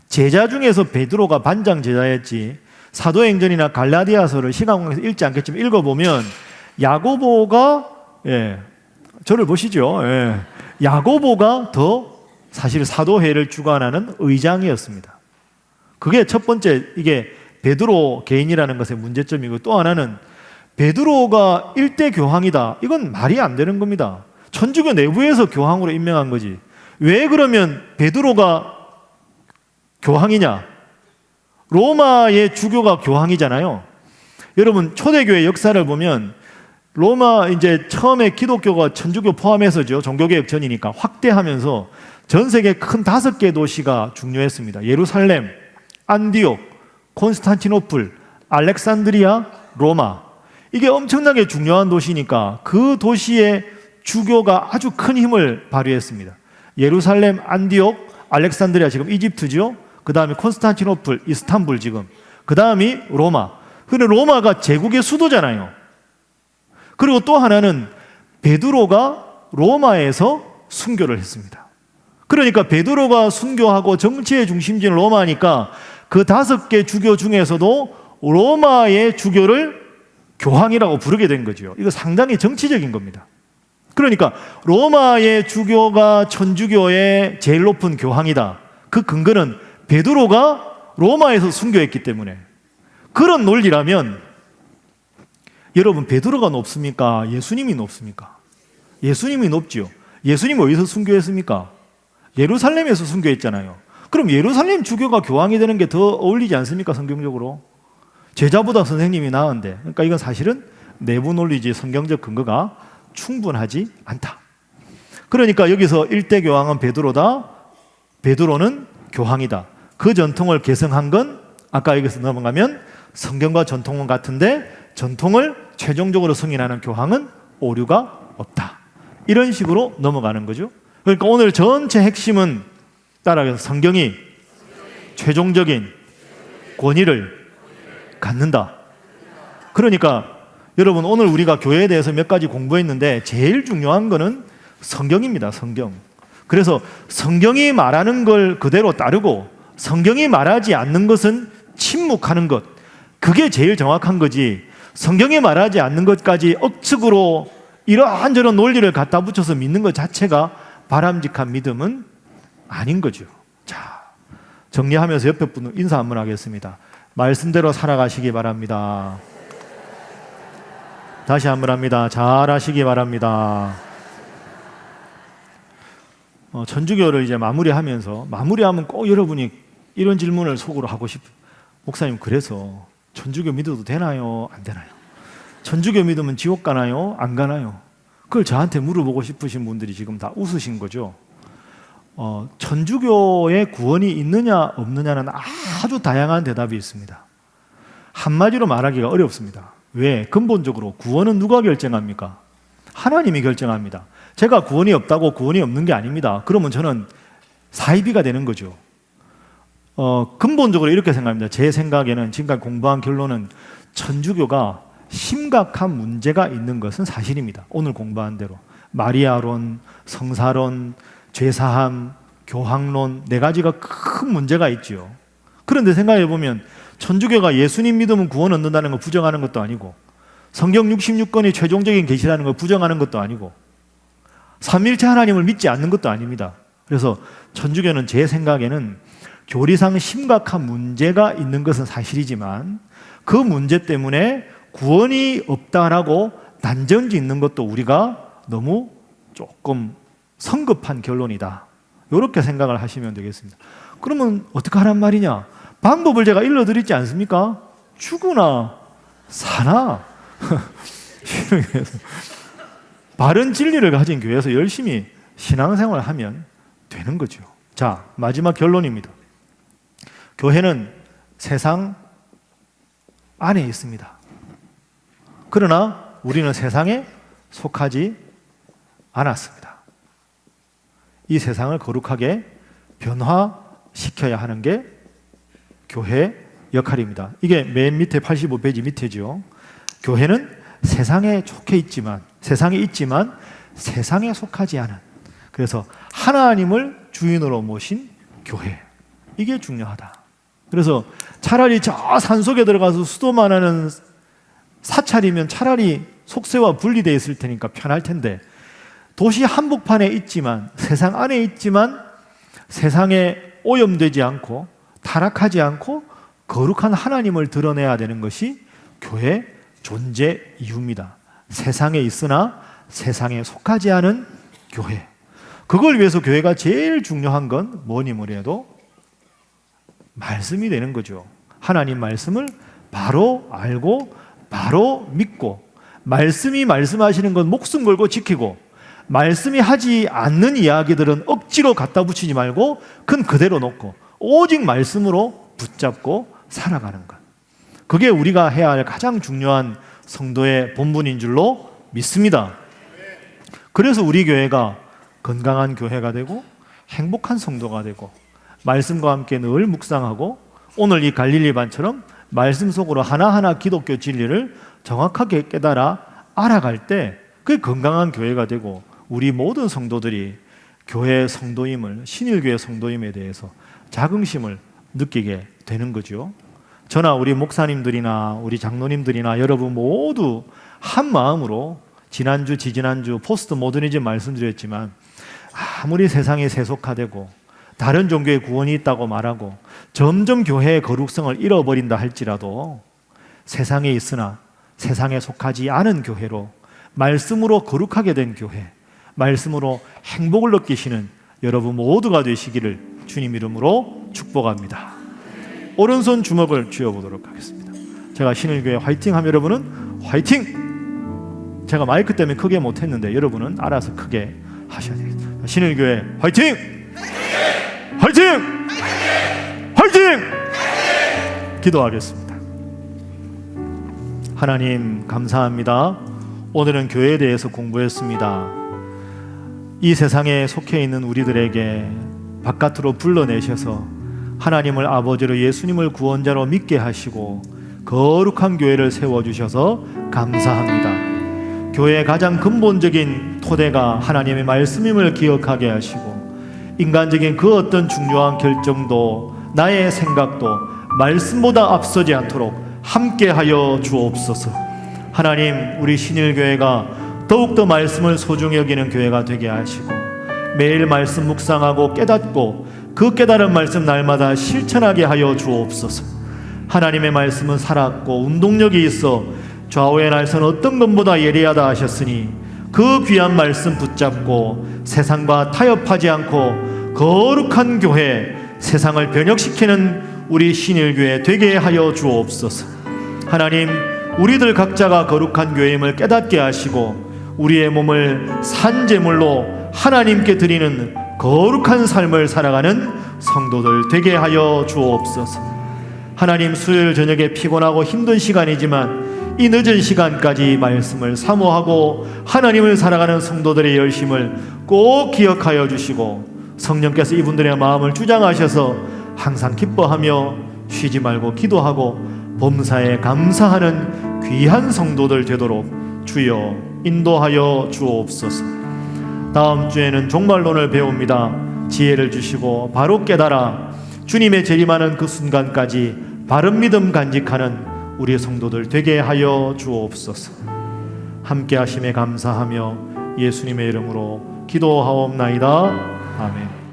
제자 중에서 베드로가 반장 제자였지 사도행전이나 갈라디아서를 시간 관계에서 읽지 않겠지만 읽어보면 야고보가 저를 보시죠. 야고보가 더 사실 사도회를 주관하는 의장이었습니다. 그게 첫 번째 이게 베드로 개인이라는 것의 문제점이고 또 하나는 베드로가 일대 교황이다. 이건 말이 안 되는 겁니다. 천주교 내부에서 교황으로 임명한 거지. 왜 그러면 베드로가 교황이냐? 로마의 주교가 교황이잖아요. 여러분 초대교회 역사를 보면 로마 이제 처음에 기독교가 천주교 포함해서죠. 종교개혁 전이니까 확대하면서 전 세계 큰 5개 도시가 중요했습니다. 예루살렘, 안디옥, 콘스탄티노플, 알렉산드리아, 로마. 이게 엄청나게 중요한 도시니까 그 도시의 주교가 아주 큰 힘을 발휘했습니다. 예루살렘, 안디옥, 알렉산드리아 지금 이집트죠. 그 다음에 콘스탄티노플, 이스탄불 지금. 그 다음이 로마. 근데 로마가 제국의 수도잖아요. 그리고 또 하나는 베드로가 로마에서 순교를 했습니다. 그러니까 베드로가 순교하고 정치의 중심지는 로마니까 그 5개 주교 중에서도 로마의 주교를 교황이라고 부르게 된 거죠. 이거 상당히 정치적인 겁니다. 그러니까 로마의 주교가 천주교의 제일 높은 교황이다. 그 근거는 베드로가 로마에서 순교했기 때문에. 그런 논리라면 여러분, 베드로가 높습니까? 예수님이 높습니까? 예수님이 높지요. 예수님이 어디서 순교했습니까? 예루살렘에서 순교했잖아요. 그럼 예루살렘 주교가 교황이 되는 게 더 어울리지 않습니까? 성경적으로. 제자보다 선생님이 나은데. 그러니까 이건 사실은 내부 논리지 성경적 근거가 충분하지 않다. 그러니까 여기서 일대 교황은 베드로다. 베드로는 교황이다. 그 전통을 계승한 건 아까 여기서 넘어가면 성경과 전통은 같은데 전통을 최종적으로 승인하는 교황은 오류가 없다. 이런 식으로 넘어가는 거죠. 그러니까 오늘 전체 핵심은 따라서 성경이 최종적인 권위를 갖는다. 그러니까 여러분, 오늘 우리가 교회에 대해서 몇 가지 공부했는데 제일 중요한 거는 성경입니다. 성경. 그래서 성경이 말하는 걸 그대로 따르고 성경이 말하지 않는 것은 침묵하는 것. 그게 제일 정확한 거지. 성경이 말하지 않는 것까지 억측으로 이러한저런 논리를 갖다 붙여서 믿는 것 자체가 바람직한 믿음은 아닌 거죠. 자, 정리하면서 옆에 분 인사 한번 하겠습니다. 말씀대로 살아가시기 바랍니다. 다시 한번 합니다. 잘하시기 바랍니다. 천주교를 이제 마무리하면 꼭 여러분이 이런 질문을 속으로 하고 싶어요. 목사님, 그래서 천주교 믿어도 되나요? 안 되나요? 천주교 믿으면 지옥 가나요? 안 가나요? 그걸 저한테 물어보고 싶으신 분들이 지금 다 웃으신 거죠. 천주교의 구원이 있느냐 없느냐는 아주 다양한 대답이 있습니다. 한마디로 말하기가 어렵습니다. 왜? 근본적으로 구원은 누가 결정합니까? 하나님이 결정합니다. 제가 구원이 없다고 구원이 없는 게 아닙니다. 그러면 저는 사이비가 되는 거죠. 근본적으로 이렇게 생각합니다. 제 생각에는 지금까지 공부한 결론은 천주교가 심각한 문제가 있는 것은 사실입니다. 오늘 공부한 대로 마리아론, 성사론, 죄사함, 교황론 4가지가 큰 문제가 있죠. 그런데 생각해 보면 천주교가 예수님 믿으면 구원 얻는다는 걸 부정하는 것도 아니고 성경 66권이 최종적인 계시라는 걸 부정하는 것도 아니고 삼위일체 하나님을 믿지 않는 것도 아닙니다. 그래서 천주교는 제 생각에는 교리상 심각한 문제가 있는 것은 사실이지만 그 문제 때문에 구원이 없다라고 단정 짓는 것도 우리가 너무 조금 성급한 결론이다. 이렇게 생각을 하시면 되겠습니다. 그러면 어떻게 하란 말이냐? 방법을 제가 일러드리지 않습니까? 죽으나 사나 바른 진리를 가진 교회에서 열심히 신앙생활을 하면 되는 거죠. 자, 마지막 결론입니다. 교회는 세상 안에 있습니다. 그러나 우리는 세상에 속하지 않았습니다. 이 세상을 거룩하게 변화시켜야 하는 게 교회의 역할입니다. 이게 맨 밑에 85페이지 밑에죠. 교회는 세상에 있지만 세상에 속하지 않은, 그래서 하나님을 주인으로 모신 교회, 이게 중요하다. 그래서 차라리 저 산속에 들어가서 수도만 하는 사찰이면 차라리 속세와 분리되어 있을 테니까 편할 텐데, 도시 한복판에 있지만 세상 안에 있지만 세상에 오염되지 않고 타락하지 않고 거룩한 하나님을 드러내야 되는 것이 교회 존재 이유입니다. 세상에 있으나 세상에 속하지 않은 교회. 그걸 위해서 교회가 제일 중요한 건 뭐니 뭐니 해도 말씀이 되는 거죠. 하나님 말씀을 바로 알고 바로 믿고 말씀이 말씀하시는 건 목숨 걸고 지키고, 말씀이 하지 않는 이야기들은 억지로 갖다 붙이지 말고 그건 그대로 놓고 오직 말씀으로 붙잡고 살아가는 것. 그게 우리가 해야 할 가장 중요한 성도의 본분인 줄로 믿습니다. 그래서 우리 교회가 건강한 교회가 되고 행복한 성도가 되고 말씀과 함께 늘 묵상하고 오늘 이 갈릴리반처럼 말씀 속으로 하나하나 기독교 진리를 정확하게 깨달아 알아갈 때 그게 건강한 교회가 되고 우리 모든 성도들이 교회 성도임을, 신일교회 성도임에 대해서 자긍심을 느끼게 되는 거죠. 저나 우리 목사님들이나 우리 장로님들이나 여러분 모두 한 마음으로 지난주, 지지난주 포스트 모더니즘 말씀드렸지만 아무리 세상이 세속화되고 다른 종교의 구원이 있다고 말하고 점점 교회의 거룩성을 잃어버린다 할지라도 세상에 있으나 세상에 속하지 않은 교회로 말씀으로 거룩하게 된 교회, 말씀으로 행복을 느끼시는 여러분 모두가 되시기를 주님 이름으로 축복합니다. 오른손 주먹을 쥐어보도록 하겠습니다. 제가 신일교회 화이팅 하면 여러분은 화이팅! 제가 마이크 때문에 크게 못했는데 여러분은 알아서 크게 하셔야 되겠습니다. 신일교회 화이팅! 화이팅! 화이팅! 기도하겠습니다. 하나님 감사합니다. 오늘은 교회에 대해서 공부했습니다. 이 세상에 속해 있는 우리들에게 바깥으로 불러내셔서 하나님을 아버지로 예수님을 구원자로 믿게 하시고 거룩한 교회를 세워주셔서 감사합니다. 교회의 가장 근본적인 토대가 하나님의 말씀임을 기억하게 하시고 인간적인 그 어떤 중요한 결정도 나의 생각도 말씀보다 앞서지 않도록 함께하여 주옵소서. 하나님, 우리 신일교회가 더욱더 말씀을 소중히 여기는 교회가 되게 하시고 매일 말씀 묵상하고 깨닫고 그 깨달은 말씀 날마다 실천하게 하여 주옵소서. 하나님의 말씀은 살았고 운동력이 있어 좌우의 날선 어떤 것보다 예리하다 하셨으니 그 귀한 말씀 붙잡고 세상과 타협하지 않고 거룩한 교회, 세상을 변혁시키는 우리 신일교회 되게 하여 주옵소서. 하나님, 우리들 각자가 거룩한 교회임을 깨닫게 하시고 우리의 몸을 산제물로 하나님께 드리는 거룩한 삶을 살아가는 성도들 되게 하여 주옵소서. 하나님, 수요일 저녁에 피곤하고 힘든 시간이지만 이 늦은 시간까지 말씀을 사모하고 하나님을 살아가는 성도들의 열심을 꼭 기억하여 주시고 성령께서 이분들의 마음을 주장하셔서 항상 기뻐하며 쉬지 말고 기도하고 범사에 감사하는 귀한 성도들 되도록 주여 인도하여 주옵소서. 다음 주에는 종말론을 배웁니다. 지혜를 주시고 바로 깨달아 주님의 재림하는 그 순간까지 바른 믿음 간직하는 우리 성도들 되게 하여 주옵소서. 함께 하심에 감사하며 예수님의 이름으로 기도하옵나이다. 아멘.